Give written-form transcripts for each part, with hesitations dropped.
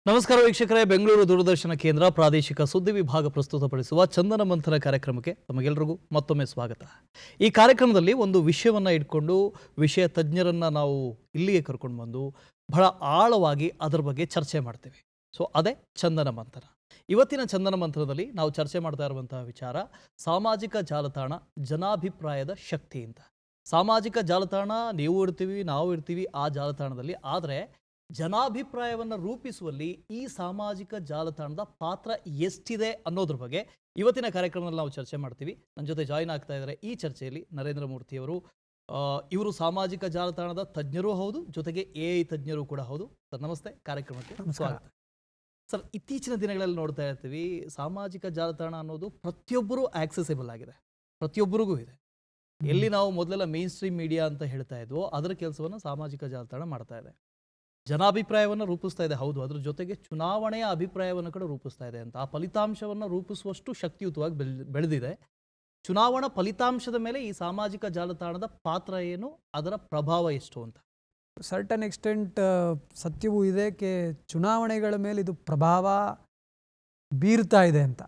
ನಮಸ್ಕಾರ ವೀಕ್ಷಕರೇ, ಬೆಂಗಳೂರು ದೂರದರ್ಶನ ಕೇಂದ್ರ ಪ್ರಾದೇಶಿಕ ಸುದ್ದಿ ವಿಭಾಗ ಪ್ರಸ್ತುತಪಡಿಸುವ ಚಂದನ ಮಂಥನ ಕಾರ್ಯಕ್ರಮಕ್ಕೆ ತಮಗೆಲ್ಲರಿಗೂ ಮತ್ತೊಮ್ಮೆ ಸ್ವಾಗತ. ಈ ಕಾರ್ಯಕ್ರಮದಲ್ಲಿ ಒಂದು ವಿಷಯವನ್ನು ಇಟ್ಕೊಂಡು ವಿಷಯ ತಜ್ಞರನ್ನು ನಾವು ಇಲ್ಲಿಗೆ ಕರ್ಕೊಂಡು ಬಂದು ಬಹಳ ಆಳವಾಗಿ ಅದರ ಬಗ್ಗೆ ಚರ್ಚೆ ಮಾಡ್ತೇವೆ. ಸೊ ಅದೇ ಚಂದನ ಮಂಥನ. ಇವತ್ತಿನ ಚಂದನ ಮಂಥನದಲ್ಲಿ ನಾವು ಚರ್ಚೆ ಮಾಡ್ತಾ ಇರುವಂತಹ ವಿಚಾರ ಸಾಮಾಜಿಕ ಜಾಲತಾಣ ಜನಾಭಿಪ್ರಾಯದ ಶಕ್ತಿ ಅಂತ. ಸಾಮಾಜಿಕ ಜಾಲತಾಣ ನೀವು ಇರ್ತೀವಿ, ನಾವು ಇರ್ತೀವಿ ಆ ಜಾಲತಾಣದಲ್ಲಿ. ಆದರೆ ಜನಾಭಿಪ್ರಾಯವನ್ನು ರೂಪಿಸುವಲ್ಲಿ ಈ ಸಾಮಾಜಿಕ ಜಾಲತಾಣದ ಪಾತ್ರ ಎಷ್ಟಿದೆ ಅನ್ನೋದ್ರ ಬಗ್ಗೆ ಇವತ್ತಿನ ಕಾರ್ಯಕ್ರಮದಲ್ಲಿ ನಾವು ಚರ್ಚೆ ಮಾಡ್ತೀವಿ. ನನ್ನ ಜೊತೆ ಜಾಯಿನ್ ಆಗ್ತಾ ಇದ್ದಾರೆ ಈ ಚರ್ಚೆಯಲ್ಲಿ ನರೇಂದ್ರ ಮೂರ್ತಿಯವರು. ಇವರು ಸಾಮಾಜಿಕ ಜಾಲತಾಣದ ತಜ್ಞರೂ ಹೌದು, ಜೊತೆಗೆ AI ತಜ್ಞರು ಕೂಡ ಹೌದು. ಸರ್ ನಮಸ್ತೆ, ಕಾರ್ಯಕ್ರಮಕ್ಕೆ ಸ್ವಾಗತ. ಸರ್, ಇತ್ತೀಚಿನ ದಿನಗಳಲ್ಲಿ ನೋಡ್ತಾ ಇರ್ತೀವಿ, ಸಾಮಾಜಿಕ ಜಾಲತಾಣ ಅನ್ನೋದು ಪ್ರತಿಯೊಬ್ಬರೂ ಆಕ್ಸೆಸಿಬಲ್ ಆಗಿದೆ, ಪ್ರತಿಯೊಬ್ಬರಿಗೂ ಇದೆ. ಎಲ್ಲಿ ನಾವು ಮೊದಲೆಲ್ಲ ಮೇನ್ ಸ್ಟ್ರೀಮ್ ಮೀಡಿಯಾ ಅಂತ ಹೇಳ್ತಾ ಇದ್ವೋ ಅದರ ಕೆಲಸವನ್ನು ಸಾಮಾಜಿಕ ಜಾಲತಾಣ ಮಾಡ್ತಾ ಇದೆ. ಜನಾಭಿಪ್ರಾಯವನ್ನು ರೂಪಿಸ್ತಾ ಇದೆ, ಹೌದು. ಅದ್ರ ಜೊತೆಗೆ ಚುನಾವಣೆಯ ಅಭಿಪ್ರಾಯವನ್ನು ಕೂಡ ರೂಪಿಸ್ತಾ ಇದೆ ಅಂತ. ಆ ಫಲಿತಾಂಶವನ್ನು ರೂಪಿಸುವಷ್ಟು ಶಕ್ತಿಯುತವಾಗಿ ಬೆಳೆದಿದೆ. ಚುನಾವಣಾ ಫಲಿತಾಂಶದ ಮೇಲೆ ಈ ಸಾಮಾಜಿಕ ಜಾಲತಾಣದ ಪಾತ್ರ ಏನು, ಅದರ ಪ್ರಭಾವ ಎಷ್ಟು ಅಂತ? ಸರ್ಟನ್ ಎಕ್ಸ್ಟೆಂಟ್ ಸತ್ಯವೂ ಇದೆ ಚುನಾವಣೆಗಳ ಮೇಲೆ ಇದು ಪ್ರಭಾವ ಬೀರ್ತಾ ಇದೆ ಅಂತ.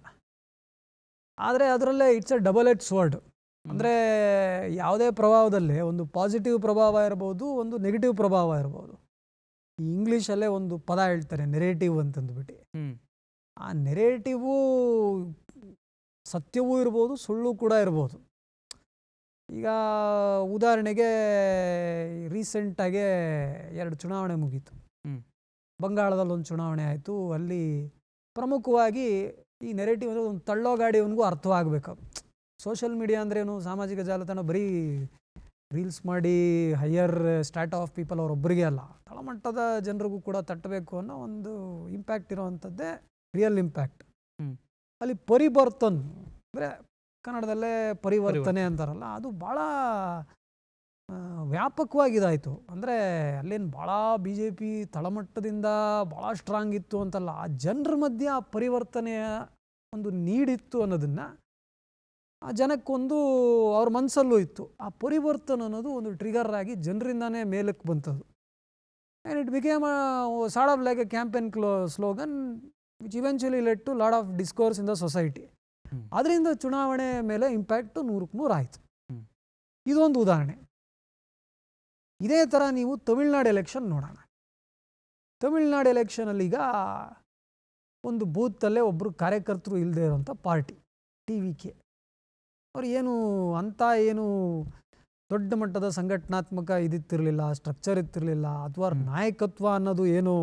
ಆದರೆ ಅದರಲ್ಲೇ it's a double edge sword. ಅಂದರೆ ಯಾವುದೇ ಪ್ರಭಾವದಲ್ಲಿ ಒಂದು ಪಾಸಿಟಿವ್ ಪ್ರಭಾವ ಇರ್ಬೋದು, ಒಂದು ನೆಗೆಟಿವ್ ಪ್ರಭಾವ ಇರ್ಬೋದು. ಈ ಇಂಗ್ಲೀಷಲ್ಲೇ ಒಂದು ಪದ ಹೇಳ್ತಾರೆ, ನೆರೇಟಿವ್ ಅಂತಂದ್ಬಿಟ್ಟು. ಆ ನೆರೇಟಿವು ಸತ್ಯವೂ ಇರ್ಬೋದು, ಸುಳ್ಳು ಕೂಡ ಇರ್ಬೋದು. ಈಗ ಉದಾಹರಣೆಗೆ ರೀಸೆಂಟಾಗೆ 2 ಚುನಾವಣೆ ಮುಗೀತು. ಬಂಗಾಳದಲ್ಲಿ ಒಂದು ಚುನಾವಣೆ ಆಯಿತು. ಅಲ್ಲಿ ಪ್ರಮುಖವಾಗಿ ಈ ನೆರೇಟಿವ್ ಅಂದರೆ ಒಂದು ತಳ್ಳೋ ಗಾಡಿಯವನಿಗೂ ಅರ್ಥವಾಗಬೇಕು. ಸೋಷಿಯಲ್ ಮೀಡಿಯಾ ಅಂದ್ರೇನು, ಸಾಮಾಜಿಕ ಜಾಲತಾಣ ಬರೀ ರೀಲ್ಸ್ ಮಾಡಿ ಹೈಯರ್ ಸ್ಟಾರ್ಟ್ ಆಫ್ ಪೀಪಲ್ ಅವರೊಬ್ಬರಿಗೆ ಅಲ್ಲ, ತಳಮಟ್ಟದ ಜನರಿಗೂ ಕೂಡ ತಟ್ಟಬೇಕು ಅನ್ನೋ ಒಂದು ಇಂಪ್ಯಾಕ್ಟ್ ಇರೋವಂಥದ್ದೇ ರಿಯಲ್ ಇಂಪ್ಯಾಕ್ಟ್. ಅಲ್ಲಿ ಪರಿವರ್ತನ್ ಅಂದರೆ ಕನ್ನಡದಲ್ಲೇ ಪರಿವರ್ತನೆ ಅಂತಾರಲ್ಲ, ಅದು ಭಾಳ ವ್ಯಾಪಕವಾಗಿದಾಯಿತು. ಅಂದರೆ ಅಲ್ಲೇನು ಭಾಳ BJP ತಳಮಟ್ಟದಿಂದ ಭಾಳ ಸ್ಟ್ರಾಂಗ್ ಇತ್ತು ಅಂತಲ್ಲ, ಆ ಜನರ ಮಧ್ಯೆ ಆ ಪರಿವರ್ತನೆಯ ಒಂದು ನೀಡಿತ್ತು ಅನ್ನೋದನ್ನು ಆ ಜನಕ್ಕೊಂದು ಅವ್ರ ಮನಸ್ಸಲ್ಲೂ ಇತ್ತು. ಆ ಪರಿವರ್ತನೆ ಅನ್ನೋದು ಒಂದು ಟ್ರಿಗರ್ ಆಗಿ ಜನರಿಂದಾನೇ ಮೇಲಕ್ಕೆ ಬಂತದ್ದು. And it became sort of like a campaign slogan which eventually led to lot of discourse in the society. ಅದರಿಂದ ಚುನಾವಣೆ ಮೇಲೆ ಇಂಪ್ಯಾಕ್ಟು 100% ಆಯಿತು. ಇದೊಂದು ಉದಾಹರಣೆ. ಇದೇ ಥರ ನೀವು ತಮಿಳ್ನಾಡು ಎಲೆಕ್ಷನ್ ನೋಡೋಣ. ತಮಿಳ್ನಾಡು ಎಲೆಕ್ಷನಲ್ಲಿ ಈಗ ಒಂದು ಬೂತಲ್ಲೇ ಒಬ್ಬರು ಕಾರ್ಯಕರ್ತರು ಇಲ್ಲದೆ ಇರೋಂಥ ಪಾರ್ಟಿ TVK. ಅವ್ರು ಏನು ಅಂಥ ಏನು ದೊಡ್ಡ ಮಟ್ಟದ ಸಂಘಟನಾತ್ಮಕ ಇದಿತ್ತಿರಲಿಲ್ಲ, ಸ್ಟ್ರಕ್ಚರ್ ಇತ್ತಿರಲಿಲ್ಲ, ಅಥವಾ ನಾಯಕತ್ವ ಅನ್ನೋದು ಏನು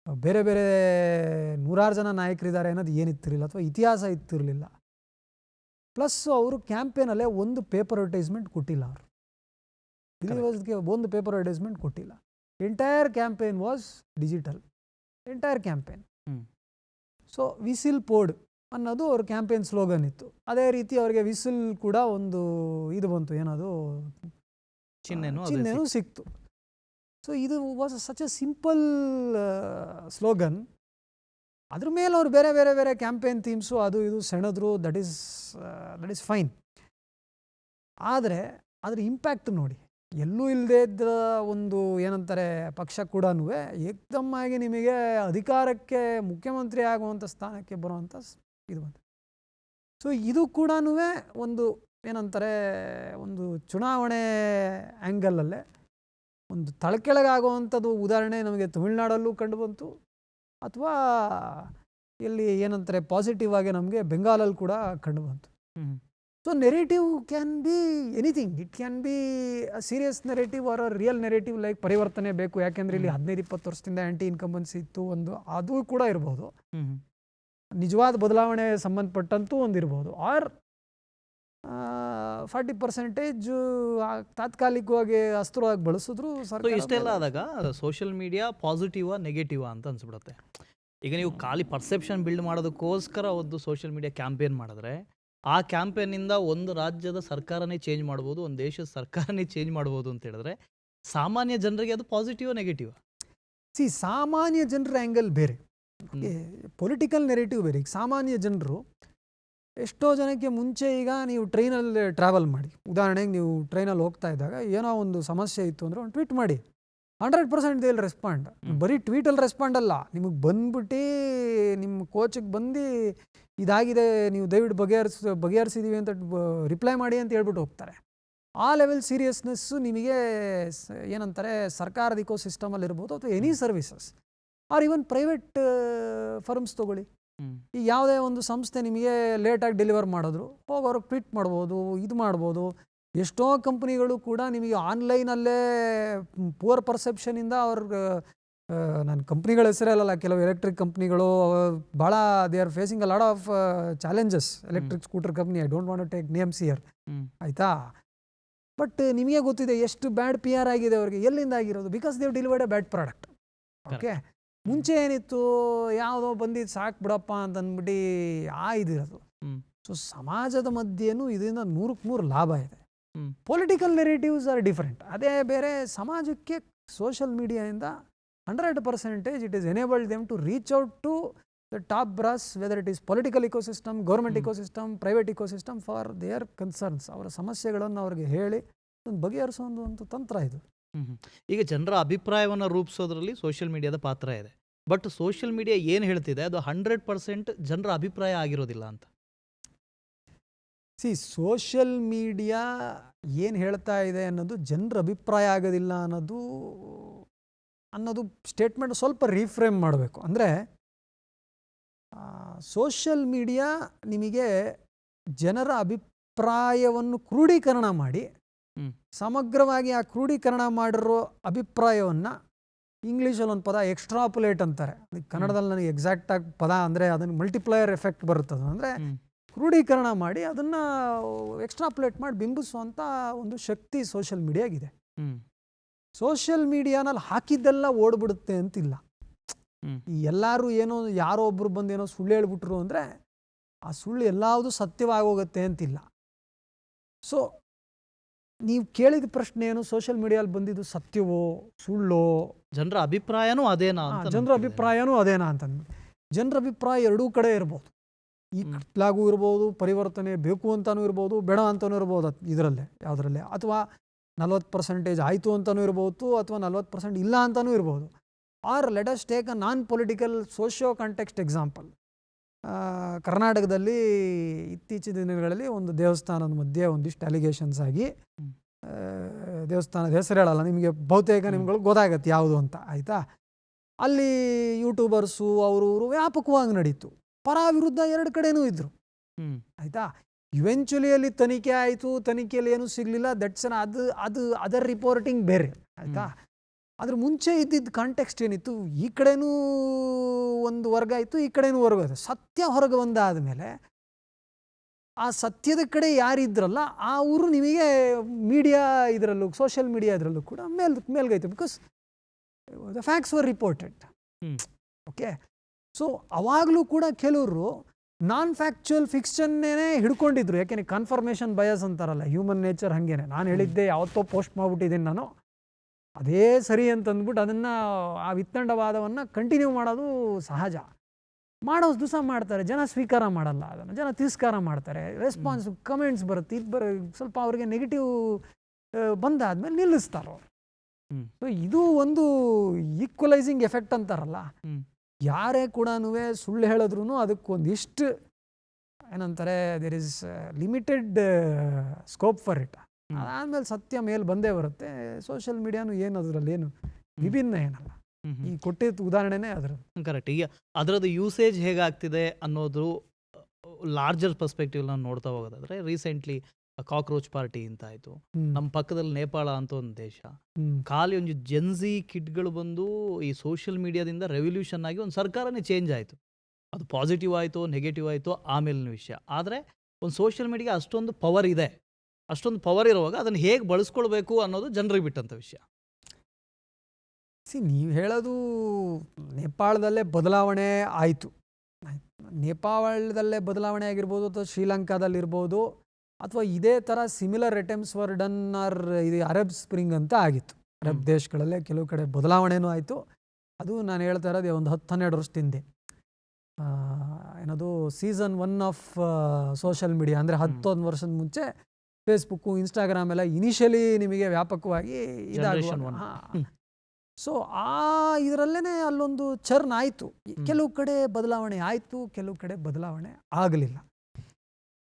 ಬೇರೆ ಬೇರೆ 100 ಜನ ನಾಯಕರಿದ್ದಾರೆ ಅನ್ನೋದು ಏನಿತ್ತಿರಲಿಲ್ಲ, ಅಥವಾ ಇತಿಹಾಸ ಇತ್ತಿರಲಿಲ್ಲ. ಪ್ಲಸ್ ಅವರು ಕ್ಯಾಂಪೇನಲ್ಲೇ ಒಂದು ಪೇಪರ್ ಅಡ್ವರ್ಟೈಸ್ಮೆಂಟ್ ಕೊಟ್ಟಿಲ್ಲ. ಅವರು ಇಲ್ಲಿವರೆಗೆ ಒಂದು ಪೇಪರ್ ಅಡ್ವರ್ಟೈಸ್ಮೆಂಟ್ ಕೊಟ್ಟಿಲ್ಲ. Entire campaign was digital, entire campaign. So whistle pod ಅನ್ನೋದು ಅವ್ರ ಕ್ಯಾಂಪೇನ್ ಸ್ಲೋಗನ್ ಇತ್ತು. ಅದೇ ರೀತಿ ಅವರಿಗೆ ವಿಸಿಲ್ ಕೂಡ ಒಂದು ಇದು ಬಂತು, ಏನದು ಚಿಹ್ನೆನೂ ಸಿಕ್ತು. ಸೊ ಇದು was such A simple slogan. ಅದ್ರ ಮೇಲೆ ಅವ್ರು ಬೇರೆ ಬೇರೆ ಬೇರೆ ಕ್ಯಾಂಪೇನ್ ಥೀಮ್ಸು ಅದು ಇದು ಸೆಳೆದ್ರು. That is fine. ಆದರೆ ಅದ್ರ ಇಂಪ್ಯಾಕ್ಟ್ ನೋಡಿ, ಎಲ್ಲೂ ಇಲ್ಲದೇ ಇದ್ದ ಒಂದು ಏನಂತಾರೆ ಪಕ್ಷ ಕೂಡ ಏಕದಮ್ಮಾಗಿ ನಿಮಗೆ ಅಧಿಕಾರಕ್ಕೆ ಮುಖ್ಯಮಂತ್ರಿ ಆಗುವಂಥ ಸ್ಥಾನಕ್ಕೆ ಬರುವಂಥ ಇದು ಬಂತು. ಸೊ ಇದು ಕೂಡ ಒಂದು ಏನಂತಾರೆ ಒಂದು ಚುನಾವಣೆ ಆ್ಯಂಗಲಲ್ಲೇ ಒಂದು ತಳಕೆಳಗಾಗುವಂಥದ್ದು ಉದಾಹರಣೆ ನಮಗೆ ತಮಿಳ್ನಾಡಲ್ಲೂ ಕಂಡು ಬಂತು, ಅಥವಾ ಇಲ್ಲಿ ಏನಂತಾರೆ ಪಾಸಿಟಿವ್ ಆಗಿ ನಮಗೆ ಬೆಂಗಾಲಲ್ಲಿ ಕೂಡ ಕಂಡು ಬಂತು. So narrative can be anything. It can be a serious narrative or a real narrative, like ಪರಿವರ್ತನೆ ಬೇಕು, ಯಾಕೆಂದರೆ ಇಲ್ಲಿ 15-20 ವರ್ಷದಿಂದ ಆ್ಯಂಟಿ ಇನ್ಕಂಬನ್ಸಿ ಇತ್ತು, ಒಂದು ಅದು ಕೂಡ ಇರ್ಬೋದು. ನಿಜವಾದ ಬದಲಾವಣೆ ಸಂಬಂಧಪಟ್ಟಂತೂ ಒಂದಿರ್ಬೋದು. ಆರ್ 40% ತಾತ್ಕಾಲಿಕವಾಗಿ ಅಸ್ತ್ರವಾಗಿ ಬಳಸಿದ್ರು ಸರ್ಕಾರ. ಇಷ್ಟೆಲ್ಲ ಆದಾಗ ಸೋಷಿಯಲ್ ಮೀಡಿಯಾ ಪಾಸಿಟಿವ್ ನೆಗೆಟಿವ್ ಅಂತ ಅನ್ಸ್ಬಿಡುತ್ತೆ. ಈಗ ನೀವು ಖಾಲಿ ಪರ್ಸೆಪ್ಷನ್ ಬಿಲ್ಡ್ ಮಾಡೋದಕ್ಕೋಸ್ಕರ ಒಂದು ಸೋಷಿಯಲ್ ಮೀಡಿಯಾ ಕ್ಯಾಂಪೇನ್ ಮಾಡಿದ್ರೆ, ಆ ಕ್ಯಾಂಪೇನಿಂದ ಒಂದು ರಾಜ್ಯದ ಸರ್ಕಾರನೇ ಚೇಂಜ್ ಮಾಡ್ಬೋದು, ಒಂದು ದೇಶದ ಸರ್ಕಾರನೇ ಚೇಂಜ್ ಮಾಡ್ಬೋದು ಅಂತ ಹೇಳಿದ್ರೆ, ಸಾಮಾನ್ಯ ಜನರಿಗೆ ಅದು ಪಾಸಿಟಿವ್ ನೆಗೆಟಿವ್? ಸಾಮಾನ್ಯ ಜನರ ಆ್ಯಂಗಲ್ ಬೇರೆ, ಪೊಲಿಟಿಕಲ್ ನೆರೇಟಿವ್ ಬೇರೆ. ಈಗ ಸಾಮಾನ್ಯ ಜನರು ಎಷ್ಟೋ ಜನಕ್ಕೆ ಮುಂಚೆ, ಈಗ ನೀವು ಟ್ರೈನಲ್ಲಿ ಟ್ರಾವೆಲ್ ಮಾಡಿ, ಉದಾಹರಣೆಗೆ ನೀವು ಟ್ರೈನಲ್ಲಿ ಹೋಗ್ತಾ ಇದ್ದಾಗ ಏನೋ ಒಂದು ಸಮಸ್ಯೆ ಇತ್ತು ಅಂದರೆ ಒಂದು ಟ್ವೀಟ್ ಮಾಡಿ, 100% ದೇ ವಿಲ್ ರೆಸ್ಪಾಂಡ್. ಬರೀ ಟ್ವೀಟಲ್ಲಿ ರೆಸ್ಪಾಂಡ್ ಅಲ್ಲ, ನಿಮಗೆ ಬಂದ್ಬಿಟ್ಟು ನಿಮ್ಮ ಕೋಚಿಗೆ ಬಂದು ಇದಾಗಿದೆ ನೀವು ದಯವಿಟ್ಟು ಬಗೆಹರಿಸಿದೀವಿ ಅಂತ ರಿಪ್ಲೈ ಮಾಡಿ ಅಂತ ಹೇಳ್ಬಿಟ್ಟು ಹೋಗ್ತಾರೆ. ಆ ಲೆವೆಲ್ ಸೀರಿಯಸ್ನೆಸ್ಸು ನಿಮಗೆ ಏನಂತಾರೆ ಸರ್ಕಾರದ ಇಕೋ ಸಿಸ್ಟಮಲ್ಲಿ ಇರ್ಬೋದು ಅಥವಾ any services or even private firms ತೊಗೊಳ್ಳಿ. ಈಗ ಯಾವುದೇ ಒಂದು ಸಂಸ್ಥೆ ನಿಮಗೆ ಲೇಟಾಗಿ ಡೆಲಿವರ್ ಮಾಡಿದ್ರು ಹೋಗಿ ಅವ್ರಿಗೆ ಟ್ವೀಟ್ ಮಾಡ್ಬೋದು, ಇದು ಮಾಡ್ಬೋದು. ಎಷ್ಟೋ ಕಂಪ್ನಿಗಳು ಕೂಡ ನಿಮಗೆ ಆನ್ಲೈನಲ್ಲೇ ಪುವರ್ ಪರ್ಸೆಪ್ಷನಿಂದ ಅವ್ರಿಗೆ ನಾನು ಕಂಪ್ನಿಗಳ ಹೆಸರೇ ಅಲ್ಲಲ್ಲ, ಕೆಲವು ಎಲೆಕ್ಟ್ರಿಕ್ ಕಂಪ್ನಿಗಳು ಭಾಳ they are facing a lot of challenges. Electric scooter company, I don't want to take names here, ಆಯಿತಾ. ಬಟ್ ನಿಮಗೆ ಗೊತ್ತಿದೆ ಎಷ್ಟು ಬ್ಯಾಡ್ ಪಿ ಆರ್ ಆಗಿದೆ ಅವ್ರಿಗೆ. ಎಲ್ಲಿಂದ ಆಗಿರೋದು? Because they delivered a bad product. Okay, ಮುಂಚೆ ಏನಿತ್ತು, ಯಾವುದೋ ಬಂದಿದ್ದು ಸಾಕು ಬಿಡಪ್ಪ ಅಂತ ಅಂದ್ಬಿಟ್ಟು ಇದಿರೋದು. ಸೊ ಸಮಾಜದ ಮಧ್ಯೆನೂ ಇದರಿಂದ 100% ಲಾಭ ಇದೆ. ಪೊಲಿಟಿಕಲ್ ನೆರೇಟಿವ್ಸ್ ಆರ್ ಡಿಫರೆಂಟ್, ಅದೇ ಬೇರೆ. ಸಮಾಜಕ್ಕೆ ಸೋಷಿಯಲ್ ಮೀಡಿಯಾಯಿಂದ 100% it is enabled them to reach out to the top brass, whether it is political ecosystem, government ecosystem, private ecosystem, for their concerns. ಅವರ ಸಮಸ್ಯೆಗಳನ್ನು ಅವ್ರಿಗೆ ಹೇಳಿ ಬಗೆಹರಿಸೋ ಒಂದು ತಂತ್ರ ಇದು. ಈಗ ಜನರ ಅಭಿಪ್ರಾಯವನ್ನು ರೂಪಿಸೋದ್ರಲ್ಲಿ ಸೋಷಿಯಲ್ ಮೀಡಿಯಾದ ಪಾತ್ರ ಇದೆ. ಬಟ್ ಸೋಷಿಯಲ್ ಮೀಡಿಯಾ ಏನು ಹೇಳ್ತಿದೆ ಅದು 100% ಜನರ ಅಭಿಪ್ರಾಯ ಆಗಿರೋದಿಲ್ಲ ಅಂತ. ಸೋಷಿಯಲ್ ಮೀಡಿಯಾ ಏನು ಹೇಳ್ತಾ ಇದೆ ಅನ್ನೋದು ಜನರ ಅಭಿಪ್ರಾಯ ಆಗೋದಿಲ್ಲ ಅನ್ನೋದು ಸ್ಟೇಟ್ಮೆಂಟ್ ಸ್ವಲ್ಪ ರೀಫ್ರೇಮ್ ಮಾಡಬೇಕು. ಅಂದರೆ ಸೋಷಿಯಲ್ ಮೀಡಿಯಾ ನಿಮಗೆ ಜನರ ಅಭಿಪ್ರಾಯವನ್ನು ಕ್ರೋಢೀಕರಣ ಮಾಡಿ ಸಮಗ್ರವಾಗಿ ಆ ಕ್ರೋಢೀಕರಣ ಮಾಡಿರೋ ಅಭಿಪ್ರಾಯವನ್ನು ಇಂಗ್ಲೀಷಲ್ಲಿ ಒಂದು ಪದ ಎಕ್ಸ್ಟ್ರಾಪುಲೇಟ್ ಅಂತಾರೆ. ಕನ್ನಡದಲ್ಲಿ ನನಗೆ ಎಕ್ಸಾಕ್ಟಾಗಿ ಪದ ಅಂದರೆ ಅದನ್ನು ಮಲ್ಟಿಪ್ಲೈಯರ್ ಎಫೆಕ್ಟ್ ಬರುತ್ತದೆ. ಅಂದರೆ ಕ್ರೋಢೀಕರಣ ಮಾಡಿ ಅದನ್ನು ಎಕ್ಸ್ಟ್ರಾಪುಲೇಟ್ ಮಾಡಿ ಬಿಂಬಿಸುವಂಥ ಒಂದು ಶಕ್ತಿ ಸೋಷಿಯಲ್ ಮೀಡಿಯಾಗಿದೆ. ಸೋಷಿಯಲ್ ಮೀಡಿಯಾನಲ್ಲಿ ಹಾಕಿದ್ದೆಲ್ಲ ಓಡ್ಬಿಡುತ್ತೆ ಅಂತಿಲ್ಲ. ಈ ಎಲ್ಲರೂ ಯಾರೋ ಒಬ್ಬರು ಬಂದು ಏನೋ ಸುಳ್ಳು ಹೇಳ್ಬಿಟ್ರು ಅಂದರೆ ಆ ಸುಳ್ಳು ಎಲ್ಲಾವುದು ಸತ್ಯವಾಗೋಗುತ್ತೆ ಅಂತಿಲ್ಲ. ಸೊ ನೀವು ಕೇಳಿದ ಪ್ರಶ್ನೆ ಏನು, ಸೋಷಿಯಲ್ ಮೀಡಿಯಲ್ಲಿ ಬಂದಿದ್ದು ಸತ್ಯವೋ ಸುಳ್ಳೋ, ಜನರ ಅಭಿಪ್ರಾಯನೂ ಅದೇನಾ, ಜನರ ಅಭಿಪ್ರಾಯನೂ ಅದೇನಾ ಅಂತಂದು. ಜನರ ಅಭಿಪ್ರಾಯ ಎರಡೂ ಕಡೆ ಇರ್ಬೋದು. ಈ ಕತ್ಲಾಗೂ ಇರ್ಬೋದು, ಪರಿವರ್ತನೆ ಬೇಕು ಅಂತಲೂ ಇರ್ಬೋದು, ಬೇಡ ಅಂತಲೂ ಇರ್ಬೋದು. ಇದರಲ್ಲೇ ಯಾವುದರಲ್ಲೇ ಅಥವಾ 40% ಆಯಿತು ಅಂತಲೂ ಇರ್ಬೋದು, ಅಥವಾ 40% ಇಲ್ಲ ಅಂತಲೂ ಇರ್ಬೋದು. Or let us take a non political socio context example. ಕರ್ನಾಟಕದಲ್ಲಿ ಇತ್ತೀಚಿನ ದಿನಗಳಲ್ಲಿ ಒಂದು ದೇವಸ್ಥಾನದ ಮಧ್ಯೆ ಒಂದಿಷ್ಟು ಅಲಿಗೇಷನ್ಸ್ ಆಗಿ, ದೇವಸ್ಥಾನದ ಹೆಸರು ಹೇಳಲ್ಲ, ನಿಮಗೆ ಬಹುತೇಕ ನಿಮ್ಗಳು ಗೊತ್ತಾಗತ್ತೆ ಯಾವುದು ಅಂತ, ಆಯಿತಾ. ಅಲ್ಲಿ ಯೂಟ್ಯೂಬರ್ಸು ಅವರು ವ್ಯಾಪಕವಾಗಿ ನಡೀತು. ಪರ ವಿರುದ್ಧ ಎರಡು ಕಡೆನೂ ಇದ್ದರು, ಆಯಿತಾ. ಇವೆಂಚುಲಿ ಅಲ್ಲಿ ತನಿಖೆ ಆಯಿತು, ತನಿಖೆಯಲ್ಲಿ ಏನೂ ಸಿಗಲಿಲ್ಲ, ದಟ್ಸ್ ಅದು ಅದರ ರಿಪೋರ್ಟಿಂಗ್ ಬೇರೆ, ಆಯಿತಾ. ಅದ್ರ ಮುಂಚೆ ಇದ್ದಿದ್ದ ಕಾಂಟೆಕ್ಸ್ಟ್ ಏನಿತ್ತು, ಈ ಕಡೆನೂ ಒಂದು ವರ್ಗ ಇತ್ತು, ಈ ಕಡೆನೂ ವರ್ಗ ಇತ್ತು. ಸತ್ಯ ಹೊರಗೆ ಬಂದಾದ ಮೇಲೆ ಆ ಸತ್ಯದ ಕಡೆ ಯಾರಿದ್ರಲ್ಲ ಆ ಊರು ನಿಮಗೆ ಮೀಡಿಯಾ ಇದರಲ್ಲೂ ಸೋಷಿಯಲ್ ಮೀಡಿಯಾ ಇದರಲ್ಲೂ ಕೂಡ ಮೇಲ್ಗೈತೆ. Because the facts were reported. Okay, so ಅವಾಗಲೂ ಕೂಡ ಕೆಲವರು ನಾನ್ ಫ್ಯಾಕ್ಚುಯಲ್ ಫಿಕ್ಷನ್ನೇ ಹಿಡ್ಕೊಂಡಿದ್ರು. ಯಾಕೆಂದರೆ ಕನ್ಫರ್ಮೇಷನ್ ಬಯಸ್ ಅಂತಾರಲ್ಲ, ಹ್ಯೂಮನ್ ನೇಚರ್ ಹಾಗೇನೆ. ನಾನು ಹೇಳಿದ್ದೆ ಯಾವತ್ತೋ ಪೋಸ್ಟ್ ಮಾಡಿಬಿಟ್ಟಿದ್ದೀನಿ ನಾನು, ಅದೇ ಸರಿ ಅಂತಂದ್ಬಿಟ್ಟು ಅದನ್ನು ಆ ವಿತ್ತಂಡವಾದವನ್ನು ಕಂಟಿನ್ಯೂ ಮಾಡೋದು ಸಹಜ. ಮಾಡೋ ದಿವಸ ಮಾಡ್ತಾರೆ, ಜನ ಸ್ವೀಕಾರ ಮಾಡಲ್ಲ, ಅದನ್ನು ಜನ ತಿರಸ್ಕಾರ ಮಾಡ್ತಾರೆ, ರೆಸ್ಪಾನ್ಸ್ ಕಮೆಂಟ್ಸ್ ಬರುತ್ತೆ, ಸ್ವಲ್ಪ ಅವ್ರಿಗೆ ನೆಗೆಟಿವ್ ಬಂದಾದ್ಮೇಲೆ ನಿಲ್ಲಿಸ್ತಾರೆ ಅವರು. ಸೊ ಇದು ಒಂದು ಈಕ್ವಲೈಸಿಂಗ್ ಎಫೆಕ್ಟ್ ಅಂತಾರಲ್ಲ. ಯಾರೇ ಕೂಡ ಸುಳ್ಳು ಹೇಳಿದ್ರು ಅದಕ್ಕೊಂದಿಷ್ಟು ಏನಂತಾರೆ, there is limited scope for it. ಅದಾದ್ಮೇಲೆ ಸತ್ಯ ಮೇಲೆ ಬಂದೇ ಬರುತ್ತೆ. ಸೋಷಿಯಲ್ ಮೀಡಿಯಾನು ಏನು ಅದರಲ್ಲಿ ಏನು ವಿಭಿನ್ನ ಏನಲ್ಲ. ಈ ಕೊಟ್ಟಿದ್ದ ಉದಾಹರಣೆನೇ ಅದರದ್ದು ಕರೆಕ್ಟ್. ಈಗ ಅದರದ್ದು ಯೂಸೇಜ್ ಹೇಗಾಗ್ತಿದೆ ಅನ್ನೋದು ಲಾರ್ಜರ್ ಪರ್ಸ್ಪೆಕ್ಟಿವ್ ನಾವು ನೋಡ್ತಾ ಹೋಗೋದಾದ್ರೆ, ರೀಸೆಂಟ್ಲಿ ಕಾಕ್ರೋಚ್ ಪಾರ್ಟಿ ಅಂತ ಆಯಿತು. ನಮ್ಮ ಪಕ್ಕದಲ್ಲಿ ನೇಪಾಳ ಅಂತ ಒಂದು ದೇಶ, ಖಾಲಿ ಒಂದು ಜೆನ್ಸಿ ಕಿಡ್ಗಳು ಬಂದು ಈ ಸೋಷಿಯಲ್ ಮೀಡಿಯಾದಿಂದ ರೆವಲ್ಯೂಷನ್ ಆಗಿ ಒಂದು ಸರ್ಕಾರನೇ ಚೇಂಜ್ ಆಯಿತು. ಅದು ಪಾಸಿಟಿವ್ ಆಯಿತು ನೆಗೆಟಿವ್ ಆಯಿತು ಆಮೇಲಿನ ವಿಷಯ. ಆದರೆ ಒಂದು ಸೋಷಿಯಲ್ ಮೀಡಿಯಾ ಅಷ್ಟೊಂದು ಪವರ್ ಇದೆ. ಅಷ್ಟೊಂದು ಪವರ್ ಇರುವಾಗ ಅದನ್ನು ಹೇಗೆ ಬಳಸ್ಕೊಳ್ಬೇಕು ಅನ್ನೋದು ಜನರಿಗೆ ಬಿಟ್ಟಂಥ ವಿಷಯ. ನೀವು ಹೇಳೋದು ನೇಪಾಳದಲ್ಲೇ ಬದಲಾವಣೆ ಆಯಿತು. ನೇಪಾಳದಲ್ಲೇ ಬದಲಾವಣೆ ಆಗಿರ್ಬೋದು, ಅಥವಾ ಶ್ರೀಲಂಕಾದಲ್ಲಿರ್ಬೋದು, ಅಥವಾ ಇದೇ ಥರ similar attempts were done or ಇದು ಅರಬ್ ಸ್ಪ್ರಿಂಗ್ ಅಂತ ಆಗಿತ್ತು. ಅರಬ್ ದೇಶಗಳಲ್ಲೇ ಕೆಲವು ಕಡೆ ಬದಲಾವಣೆನೂ ಆಯಿತು. ಅದು ನಾನು ಹೇಳ್ತಾ ಇರೋದು ಒಂದು 10-12 ವರ್ಷದ ಹಿಂದೆ. ಏನದು ಸೀಸನ್ 1 ಆಫ್ ಸೋಷಿಯಲ್ ಮೀಡಿಯಾ ಅಂದರೆ 11 ವರ್ಷದ ಮುಂಚೆ ಫೇಸ್ಬುಕ್ಕು, ಇನ್ಸ್ಟಾಗ್ರಾಮ್ ಎಲ್ಲ ಇನಿಷಿಯಲಿ ನಿಮಗೆ ವ್ಯಾಪಕವಾಗಿ ಇದಾಗುವ ಸೊ ಇದರಲ್ಲೇ ಅಲ್ಲೊಂದು ಚರ್ನ್ ಆಯಿತು. ಕೆಲವು ಕಡೆ ಬದಲಾವಣೆ ಆಯಿತು, ಕೆಲವು ಕಡೆ ಬದಲಾವಣೆ ಆಗಲಿಲ್ಲ.